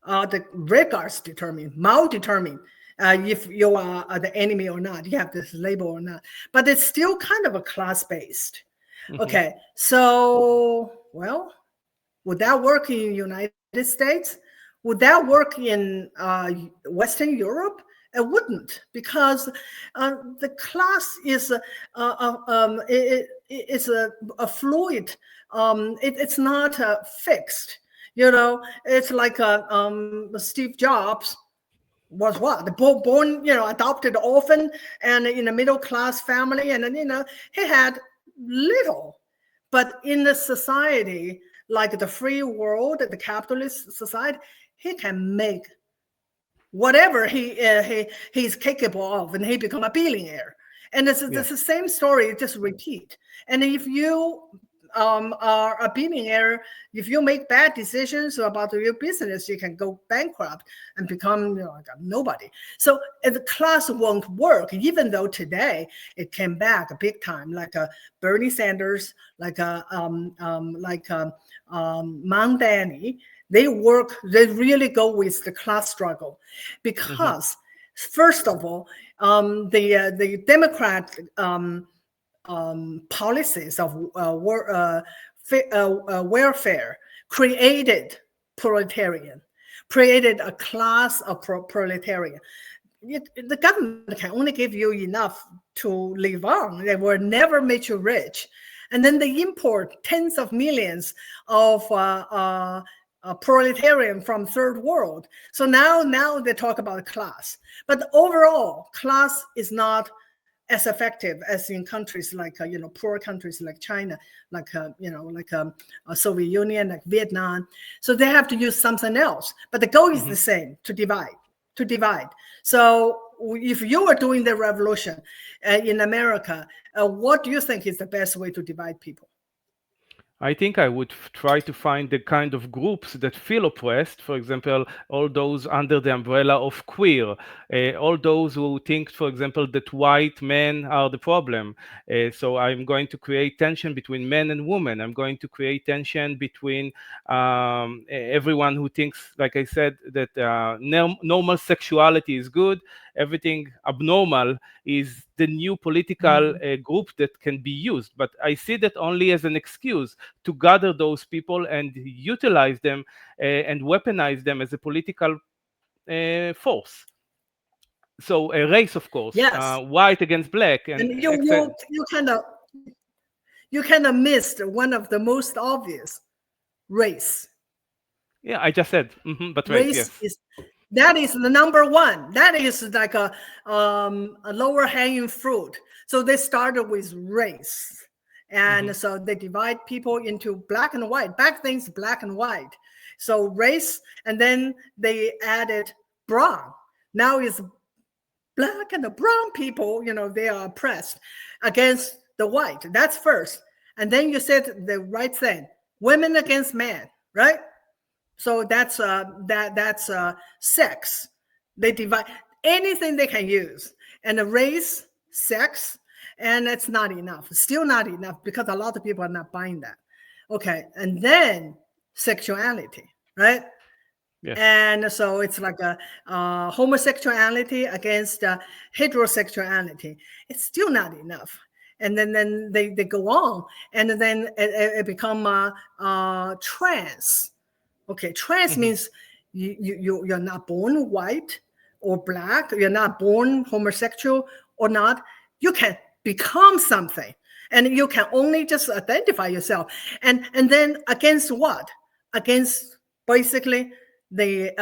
the regards determine, Mao determine if you are the enemy or not, you have this label or not. But it's still kind of a class-based. Okay, so, well, would that work in the United States? Would that work in Western Europe? It wouldn't, because the class is it's a fluid. It's not fixed. You know, it's like Steve Jobs was what? Born, adopted orphan and in a middle class family, and then he had little, but in the society like the free world, the capitalist society, he can make whatever he's capable of, and he become a billionaire. And it's the same story, just repeat. And if you are a billionaire, if you make bad decisions about your business, you can go bankrupt and become like a nobody. So the class won't work, even though today it came back big time, like Bernie Sanders, like Mondani. They really go with the class struggle, because first of all, the Democrat policies of welfare created a class of proletarian. The government can only give you enough to live on. They will never make you rich. And then they import tens of millions of proletarian from third world. So now they talk about class. But overall, class is not as effective as in countries like poor countries like China, like Soviet Union, like Vietnam. So they have to use something else. But the goal is the same: to divide. So if you are doing the revolution in America, what do you think is the best way to divide people? I think I would try to find the kind of groups that feel oppressed. For example, all those under the umbrella of queer, all those who think, for example, that white men are the problem. So I'm going to create tension between men and women. I'm going to create tension between everyone who thinks, like I said, that normal sexuality is good, everything abnormal is the new political group that can be used. But I see that only as an excuse to gather those people and utilize them and weaponize them as a political force. So a race, of course, Yes. white against black, And you kind of missed one of the most obvious: race. Yeah, I just said, but race, yes. That is the number one. That is like a lower hanging fruit. So they started with race. And so they divide people into black and white. Back then, it's black and white. So race, and then they added brown. Now it's black and the brown people, they are oppressed against the white. That's first. And then you said the right thing: women against men, right? So that's sex. They divide anything they can use, and the race, sex, and it's not enough. Still not enough, because a lot of people are not buying that. Okay, and then sexuality, right? Yes. And so it's like a homosexuality against heterosexuality. It's still not enough. And then they go on, and then it become trans. Okay, trans means you're not born white or black. You're not born homosexual or not. You can become something, and you can only just identify yourself. And then against what? Against basically the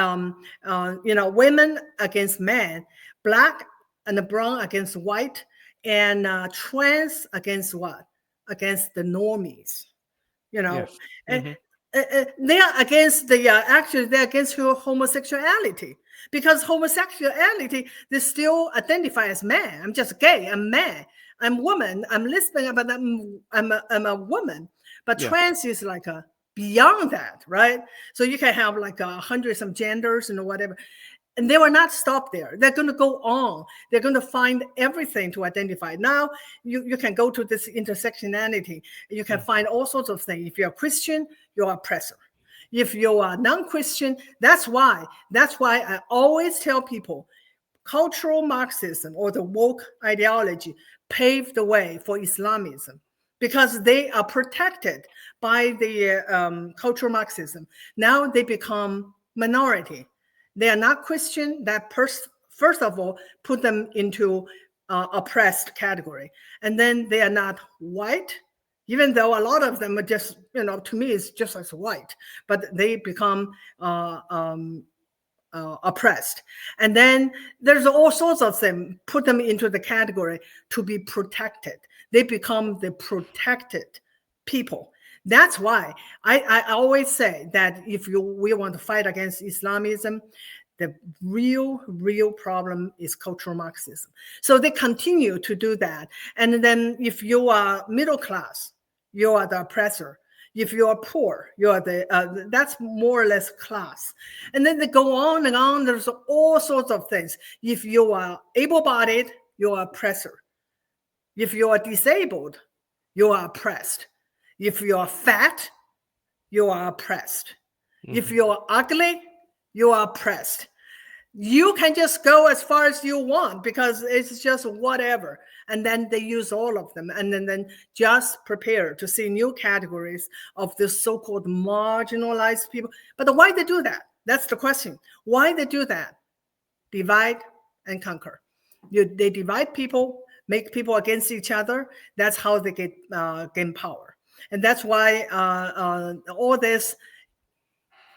women against men, black and brown against white, and trans against what? Against the normies. Yes. And they are against they're against homosexuality, because homosexuality, they still identify as man. I'm just gay. I'm man. I'm woman. I'm lesbian, but I'm a woman. But trans is like beyond that, right? So you can have like 100 some genders and whatever. And they will not stop there. They're going to go on. They're going to find everything to identify. Now you can go to this intersectionality. You can find all sorts of things. If you're a Christian, you're oppressor. If you are non-Christian, that's why I always tell people, cultural Marxism or the woke ideology paved the way for Islamism, because they are protected by the cultural Marxism. Now they become minority. They are not Christian. That first of all, put them into oppressed category. And then they are not white, even though a lot of them are just, to me, it's just as white, but they become oppressed. And then there's all sorts of them, put them into the category to be protected. They become the protected people. That's why I always say that if we want to fight against Islamism, the real problem is cultural Marxism. So they continue to do that. And then if you are middle class, you are the oppressor. If you are poor, you are that's more or less class. And then they go on and on. There's all sorts of things. If you are able-bodied, you are oppressor. If you are disabled, you are oppressed. If you are fat, you are oppressed. If you are ugly, you are oppressed. You can just go as far as you want, because it's just whatever. And then they use all of them, and then just prepare to see new categories of this so-called marginalized people. But why they do that? That's the question. Why they do that? Divide and conquer. They divide people, make people against each other. That's how they gain power. And that's why all this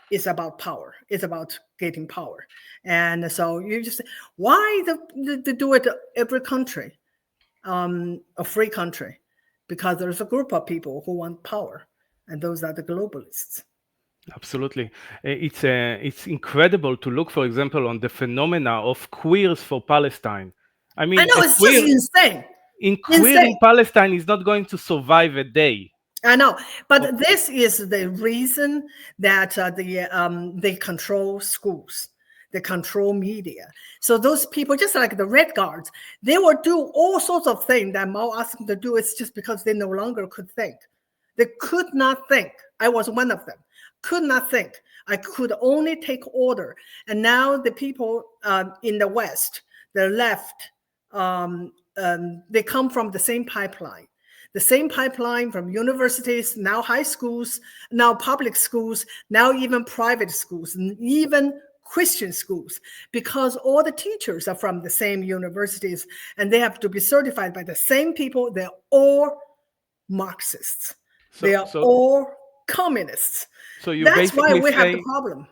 is about power. It's about getting power. And so you just, why they do it every country, a free country? Because there's a group of people who want power, and those are the globalists. Absolutely. It's incredible to look, for example, on the phenomena of queers for Palestine. I mean, I know, it's just insane. Queer in Palestine is not going to survive a day. I know, but this is the reason that they control schools, they control media. So those people, just like the Red Guards, they will do all sorts of things that Mao asked them to do. It's just because they no longer could think. They could not think. I was one of them. Could not think. I could only take order. And now the people in the West, the left, they come from the same pipeline. The same pipeline from universities, now high schools, now public schools, now even private schools, and even Christian schools, because all the teachers are from the same universities and they have to be certified by the same people. They're all Marxists. They are all communists. So you That's why we have the problem.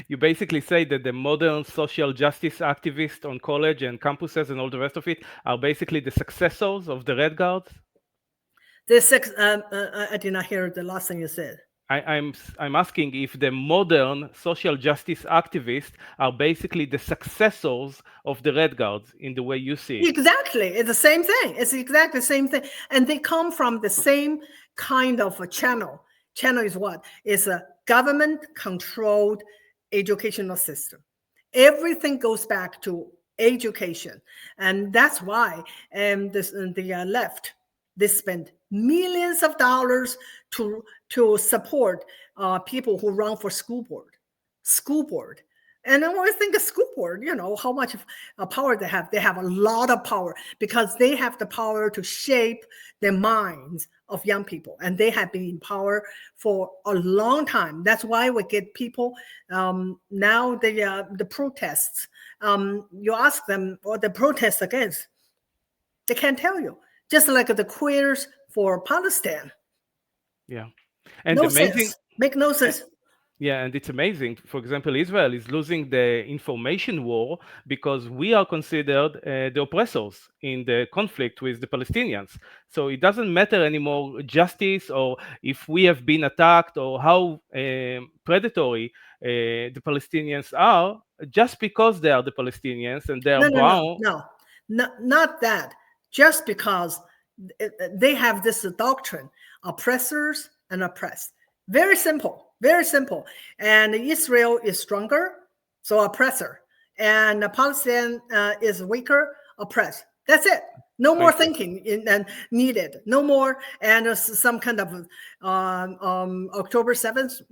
You basically say that the modern social justice activists on college and campuses and all the rest of it are basically the successors of the Red Guards? I did not hear the last thing you said. I'm asking if the modern social justice activists are basically the successors of the Red Guards in the way you see it. Exactly. It's the same thing. It's exactly the same thing. And they come from the same kind of a channel. Channel is what? It's a government-controlled educational system. Everything goes back to education. And that's why the left, they spend millions of dollars to support people who run for school board. And then when we think of school board, how much power they have. They have a lot of power because they have the power to shape the minds of young people. And they have been in power for a long time. That's why we get people now, the protests. You ask them what the protests against. They can't tell you. Just like the queers for Palestine. Yeah. And no sense. Make no sense. Yeah, and it's amazing. For example, Israel is losing the information war because we are considered the oppressors in the conflict with the Palestinians. So it doesn't matter anymore justice or if we have been attacked or how predatory the Palestinians are, just because they are the Palestinians and they are brown. No, not that. Just because they have this doctrine, oppressors and oppressed. Very simple, very simple. And Israel is stronger, so oppressor. And Palestine is weaker, oppressed. That's it. No more thinking needed. No more. And some kind of October 7th.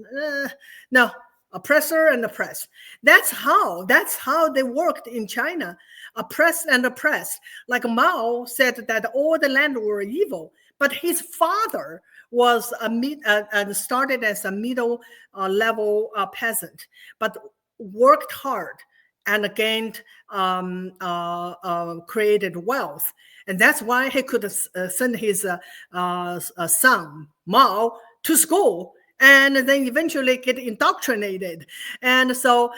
No, oppressor and oppressed. That's how they worked in China. Oppressed and oppressed. Like Mao said that all the land were evil, but his father was started as a middle level peasant, but worked hard and gained created wealth, and that's why he could send his son Mao to school. And then eventually get indoctrinated. And so,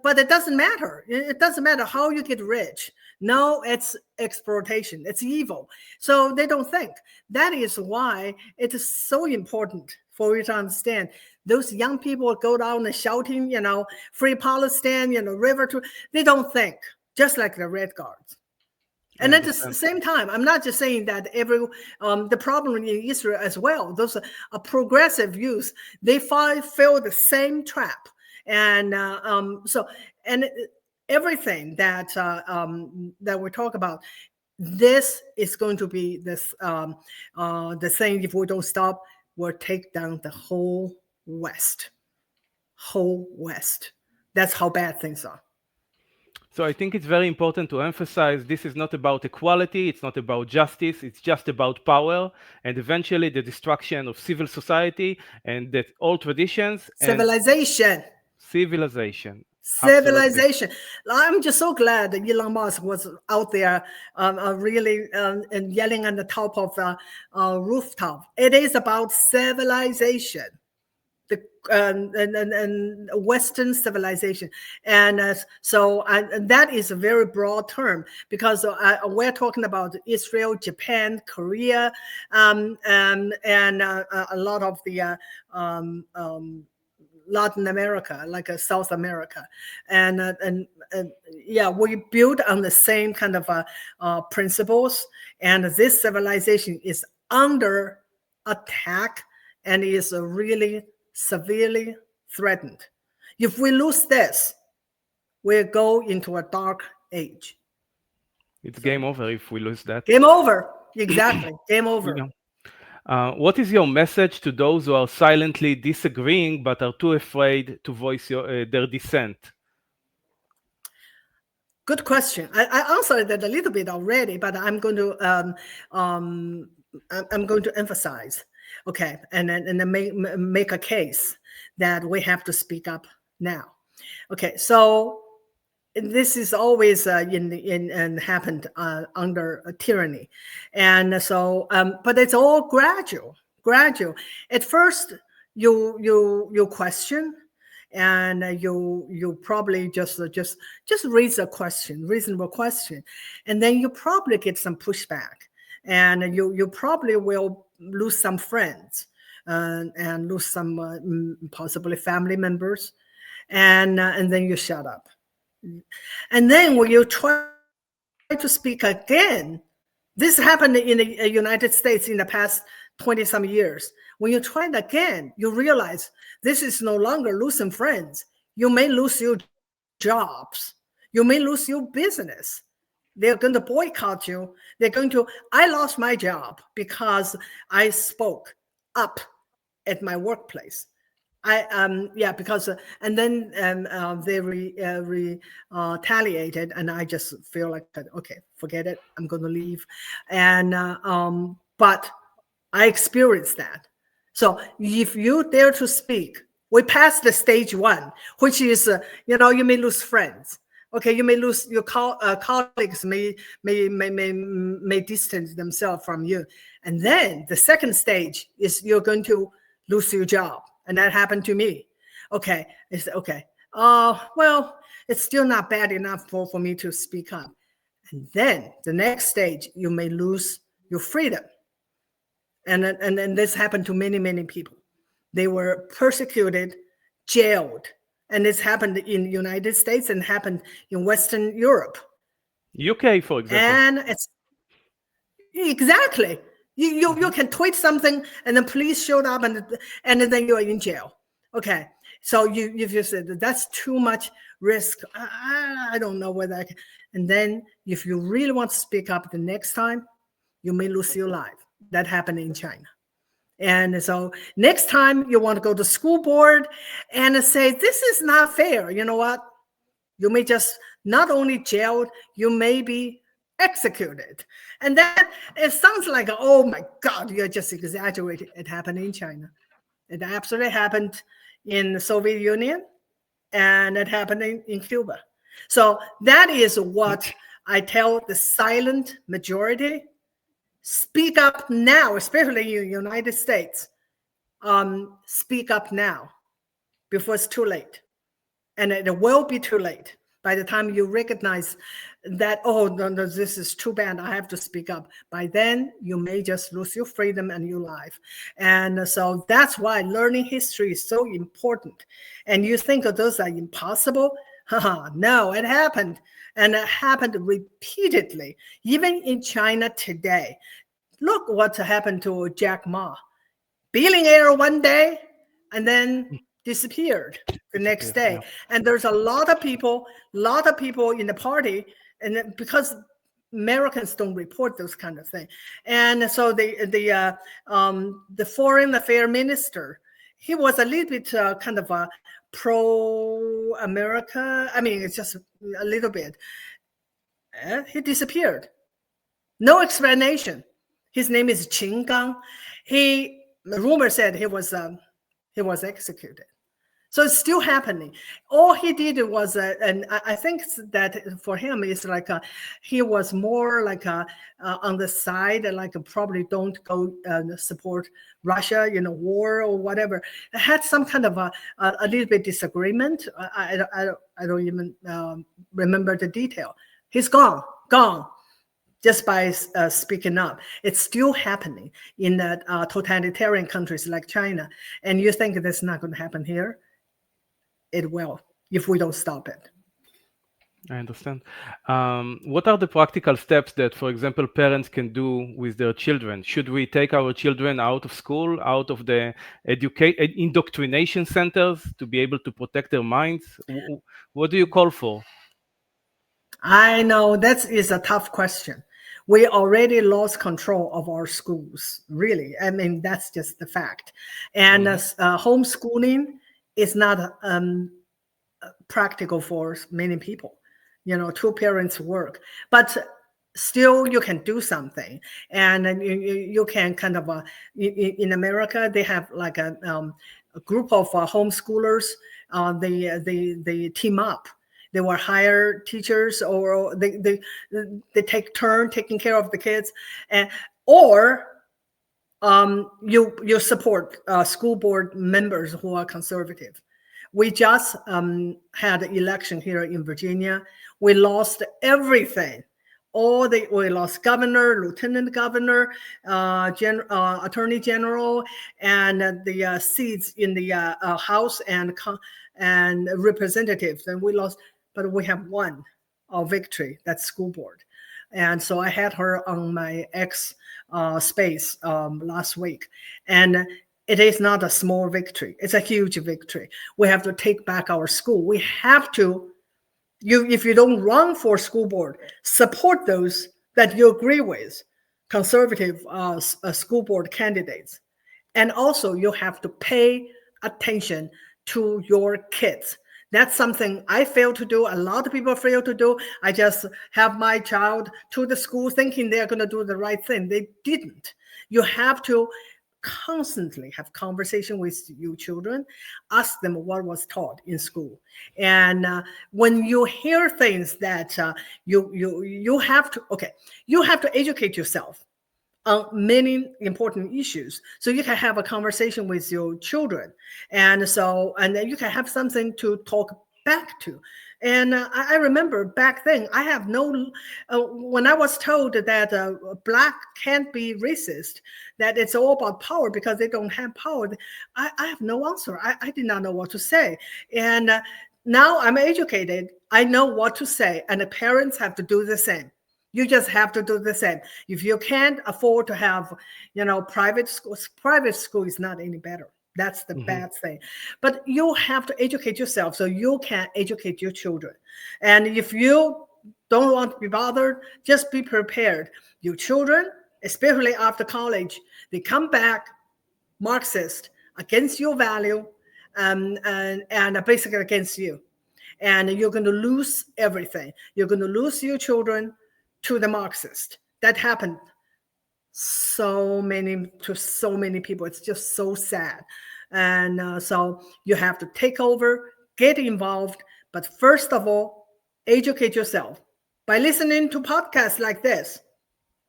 but it doesn't matter. It doesn't matter how you get rich. No, it's exploitation. It's evil. So they don't think. That is why it is so important for you to understand. Those young people go down and shouting, free Palestine, river to, they don't think, just like the Red Guards. And at the same time, I'm not just saying that the problem in Israel as well, those are progressive youth, they feel the same trap. And everything that we talk about, this is going to be this the thing, if we don't stop, will take down the whole West. That's how bad things are. So I think it's very important to emphasize this is not about equality, it's not about justice, it's just about power and eventually the destruction of civil society and that all traditions. Civilization. Civilization. I'm just so glad that Elon Musk was out there really and yelling on the top of the rooftop. It is about civilization. And Western civilization, and so that is a very broad term because we're talking about Israel, Japan, Korea, and a lot of the Latin America, like South America, and yeah, we build on the same kind of principles, and this civilization is under attack and is really severely threatened. If we lose this, we'll go into a dark age. It's game over if we lose that. Game over. Exactly. Game over. What is your message to those who are silently disagreeing but are too afraid to voice their dissent? Good question. I answered that a little bit already, but I'm going to I'm going to emphasize, okay, and then make a case that we have to speak up now. Okay, so this is always and happened under tyranny, and so but it's all gradual. At first, you question, and you probably just raise a question, reasonable question, and then you probably get some pushback, and you probably will lose some friends, and lose some possibly family members, and then you shut up. And then when you try to speak again, this happened in the United States in the past 20 some years. When you try it again, you realize this is no longer losing friends. You may lose your jobs. You may lose your business. They're going to boycott you. They're going to, I lost my job because I spoke up at my workplace. Because and then they retaliated, and I just feel like, okay, forget it, I'm going to leave. And but I experienced that. So if you dare to speak, we passed the stage 1, which is you may lose friends. Okay, you may lose your colleagues, may distance themselves from you, and then the second stage is you're going to lose your job. And that happened to me. Okay, it's okay. Well, it's still not bad enough for me to speak up. And then the next stage, you may lose your freedom. And this happened to many people. They were persecuted, jailed. And this happened in the United States and happened in Western Europe. UK, for example. And it's exactly. You can tweet something, and the police showed up, and then you are in jail. Okay, so you just said that's too much risk. I don't know whether I can. And then if you really want to speak up the next time, you may lose your life. That happened in China. And so next time you want to go to school board and say, this is not fair. You know what? You may just not only jailed, you may be executed. And that it sounds like, oh my God, you're just exaggerating. It happened in China. It absolutely happened in the Soviet Union, and it happened in Cuba. So that is what I tell the silent majority: speak up now, especially in the United States. Speak up now before it's too late. And it will be too late. By the time you recognize that, oh, no, this is too bad, I have to speak up. By then, you may just lose your freedom and your life. And so that's why learning history is so important. And you think those are impossible? No, it happened. And it happened repeatedly, even in China today. Look what happened to Jack Ma. Billionaire one day, and then disappeared the next day. Yeah. And there's a lot of people in the party, and because Americans don't report those kind of things. And so the foreign affairs minister, he was a little bit kind of a pro-America. I mean, it's just a little bit. He disappeared. No explanation. His name is Qin Gang. Rumor said he was executed. So it's still happening. All he did was, and I think that for him is like he was more like on the side, like probably don't go support Russia in a war or whatever. It had some kind of a little bit disagreement. I don't even remember the detail. He's gone. Just by speaking up. It's still happening in the totalitarian countries like China. And you think that's not going to happen here? It will, if we don't stop it. I understand. What are the practical steps that, for example, parents can do with their children? Should we take our children out of school, out of the indoctrination centers to be able to protect their minds? What do you call for? I know that is a tough question. We already lost control of our schools, really. I mean, that's just the fact. And homeschooling is not practical for many people. two parents work, but still you can do something. And you can kind of, in America, they have like a group of homeschoolers. They team up. They will hire teachers, or they take turn taking care of the kids, or you support school board members who are conservative. We just had an election here in Virginia. We lost everything. We lost governor, lieutenant governor, attorney general, and the seats in the House and representatives. And we lost, but we have won our victory. That's school board. And so I had her on my X space last week, and it is not a small victory. It's a huge victory. We have to take back our school. We have to. If you don't run for school board, support those that you agree with, conservative school board candidates. And also you have to pay attention to your kids. That's something I fail to do. A lot of people fail to do. I just have my child to the school thinking they're going to do the right thing. They didn't. You have to constantly have conversation with your children, ask them what was taught in school. And when you hear things that you have to educate yourself on many important issues, so you can have a conversation with your children, and then you can have something to talk back to. And I remember back then, I have when I was told that Black can't be racist, that it's all about power because they don't have power, I have no answer. I did not know what to say. And now I'm educated. I know what to say, and the parents have to do the same. You just have to do the same. If you can't afford to have, private school is not any better. That's the bad thing. But you have to educate yourself so you can educate your children. And if you don't want to be bothered, just be prepared. Your children, especially after college, they come back Marxist, against your value, and basically against you. And you're going to lose everything. You're going to lose your children to the Marxist. That happened so many people. It's just so sad. And so you have to take over, get involved, but first of all, educate yourself by listening to podcasts like this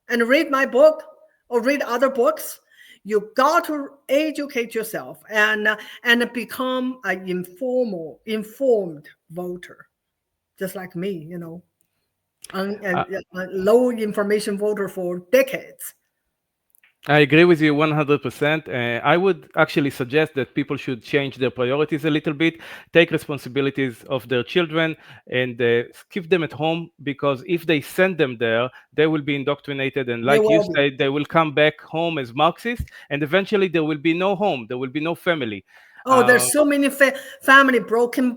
and read my book or read other books. You got to educate yourself and become an informed voter, just like me, a low information voter for decades. I agree with you 100%. I would actually suggest that people should change their priorities a little bit, take responsibilities of their children, and keep them at home, because if they send them there, they will be indoctrinated. And like you said, they will come back home as Marxists, and eventually there will be no home, there will be no family. Oh, there's so many family broken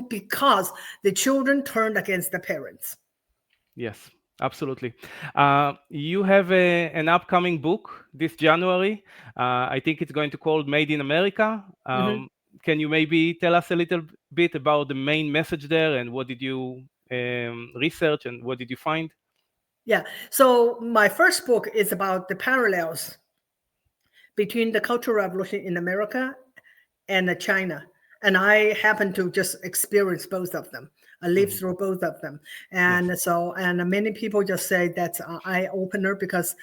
because the children turned against the parents. Yes. Absolutely. You have an upcoming book this January. I think it's going to be called Made in America. Can you maybe tell us a little bit about the main message there, and what did you research and what did you find? Yeah. So my first book is about the parallels between the Cultural Revolution in America and China. And I happen to just experience both of them. I lived through both of them. And and many people just say that's an eye-opener because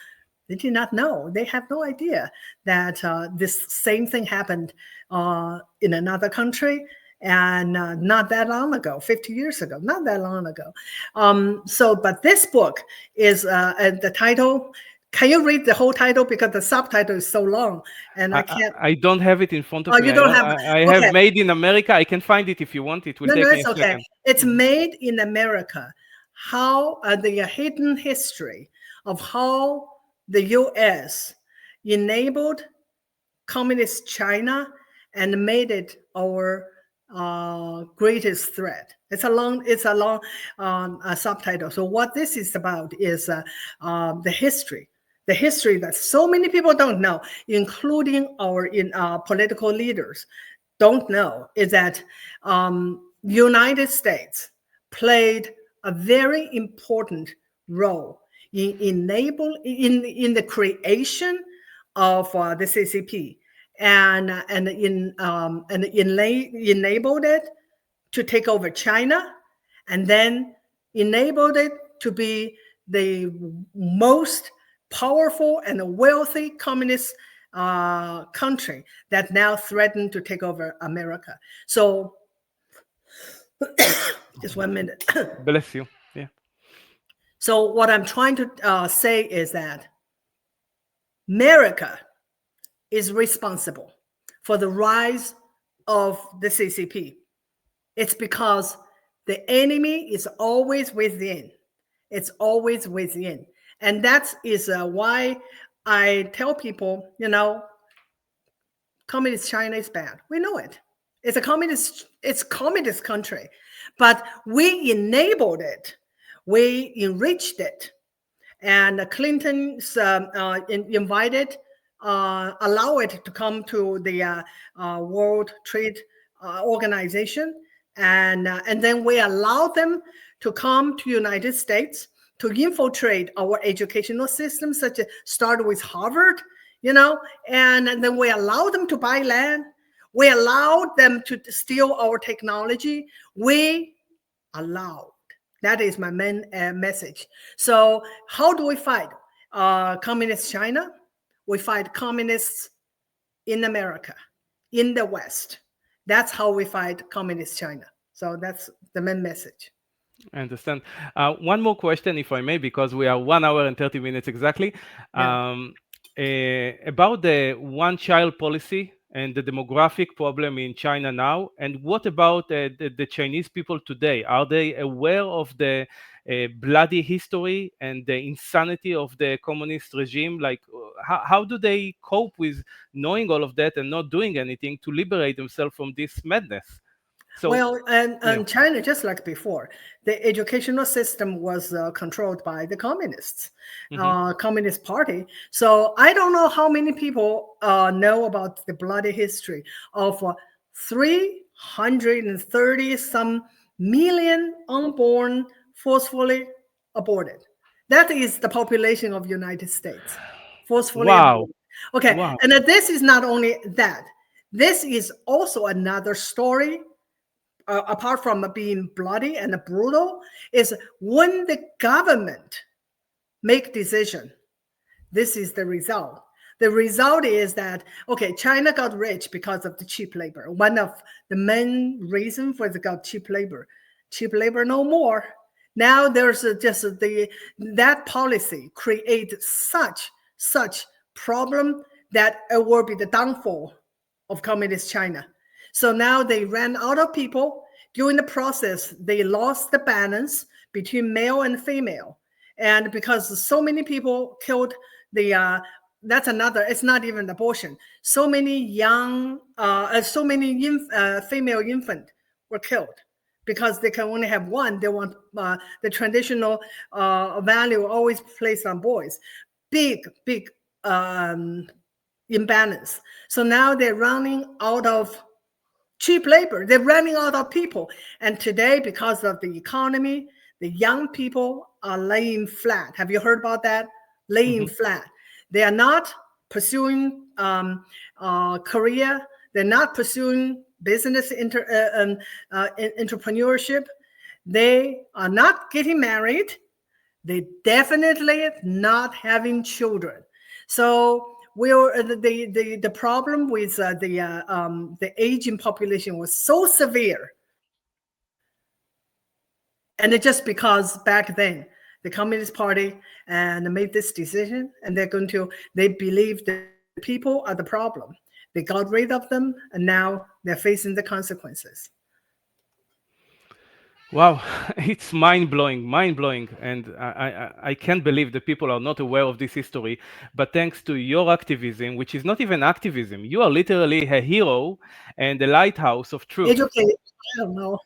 they did not know. They have no idea that this same thing happened in another country, and not that long ago, 50 years ago, not that long ago. But this book is the title. Can you read the whole title, because the subtitle is so long and I can't. I don't have it in front of me. You don't have. I have Made in America. I can find it if you want. It will take me a second. It's Made in America. How the hidden history of how the U.S. enabled communist China and made it our greatest threat. It's a long subtitle. So what this is about is the history that so many people don't know, including our political leaders don't know, is that United States played a very important role in the creation of the CCP, and enabled it to take over China, and then enabled it to be the most powerful and wealthy communist country that now threatened to take over America. So, just 1 minute. Bless you. Yeah. So what I'm trying to say is that America is responsible for the rise of the CCP. It's because the enemy is always within. It's always within. And that is why I tell people, communist China is bad. We know it. It's communist country. But we enabled it. We enriched it. And Clinton's invited, allow it to come to the World Trade Organization. And then we allowed them to come to United States to infiltrate our educational system, such as start with Harvard, and then we allowed them to buy land. We allowed them to steal our technology. We allowed. That is my main message. So how do we fight communist China? We fight communists in America, in the West. That's how we fight communist China. So that's the main message. I understand. One more question, if I may, because we are 1 hour and 30 minutes exactly. Yeah. About the one-child policy and the demographic problem in China now, and what about the Chinese people today? Are they aware of the bloody history and the insanity of the communist regime? Like, how do they cope with knowing all of that and not doing anything to liberate themselves from this madness? So, well, and China, just like before, the educational system was controlled by the communists, Communist Party. So I don't know how many people know about the bloody history of 330 some million unborn forcefully aborted. That is the population of United States, forcefully aborted. Okay, wow. And this is not only that. This is also another story. Apart from being bloody and brutal, is when the government make decision, this is the result. The result is that, okay, China got rich because of the cheap labor. One of the main reasons for the got cheap labor no more. Now there's just that policy create such problem that it will be the downfall of communist China. So now they ran out of people. During the process, they lost the balance between male and female. And because so many people killed that's another, it's not even abortion. So many female infants were killed because they can only have one. They want the traditional value always placed on boys. Big imbalance. So now they're running out of cheap labor. They're running out of people. And today, because of the economy, the young people are laying flat. Have you heard about that? Laying flat. They are not pursuing career. They're not pursuing business entrepreneurship. They are not getting married. They definitely not having children. So the problem with the aging population was so severe, and it's just because back then the Communist Party and made this decision, and they believe that people are the problem. They got rid of them, and now they're facing the consequences. Wow, it's mind-blowing, and I can't believe that people are not aware of this history. But thanks to your activism, which is not even activism, you are literally a hero and a lighthouse of truth. Educated, I don't know.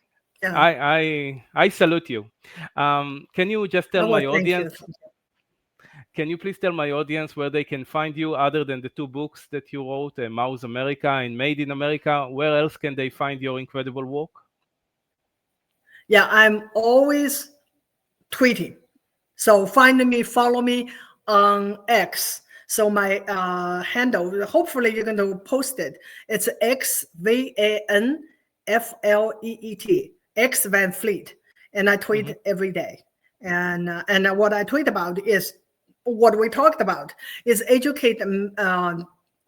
Yeah. I salute you. Can you just tell my audience? Can you please tell my audience where they can find you other than the 2 books that you wrote, Mao'sAmerica and Made in America? Where else can they find your incredible work? Yeah, I'm always tweeting. So find me, follow me on X. So my handle, hopefully you're going to post it. It's XVANFLEET, X Van Fleet. And I tweet every day. And what I tweet about is what we talked about, is educate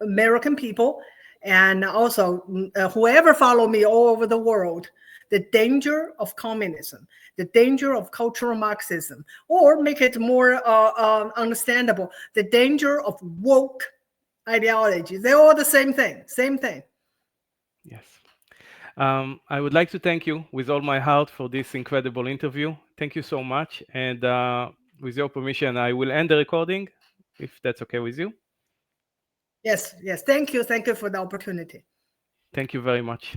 American people, and also whoever follow me all over the world, the danger of communism, the danger of cultural Marxism, or make it more understandable, the danger of woke ideology. They're all the same thing, Yes. I would like to thank you with all my heart for this incredible interview. Thank you so much. And with your permission, I will end the recording, if that's okay with you. Yes. Thank you for the opportunity. Thank you very much.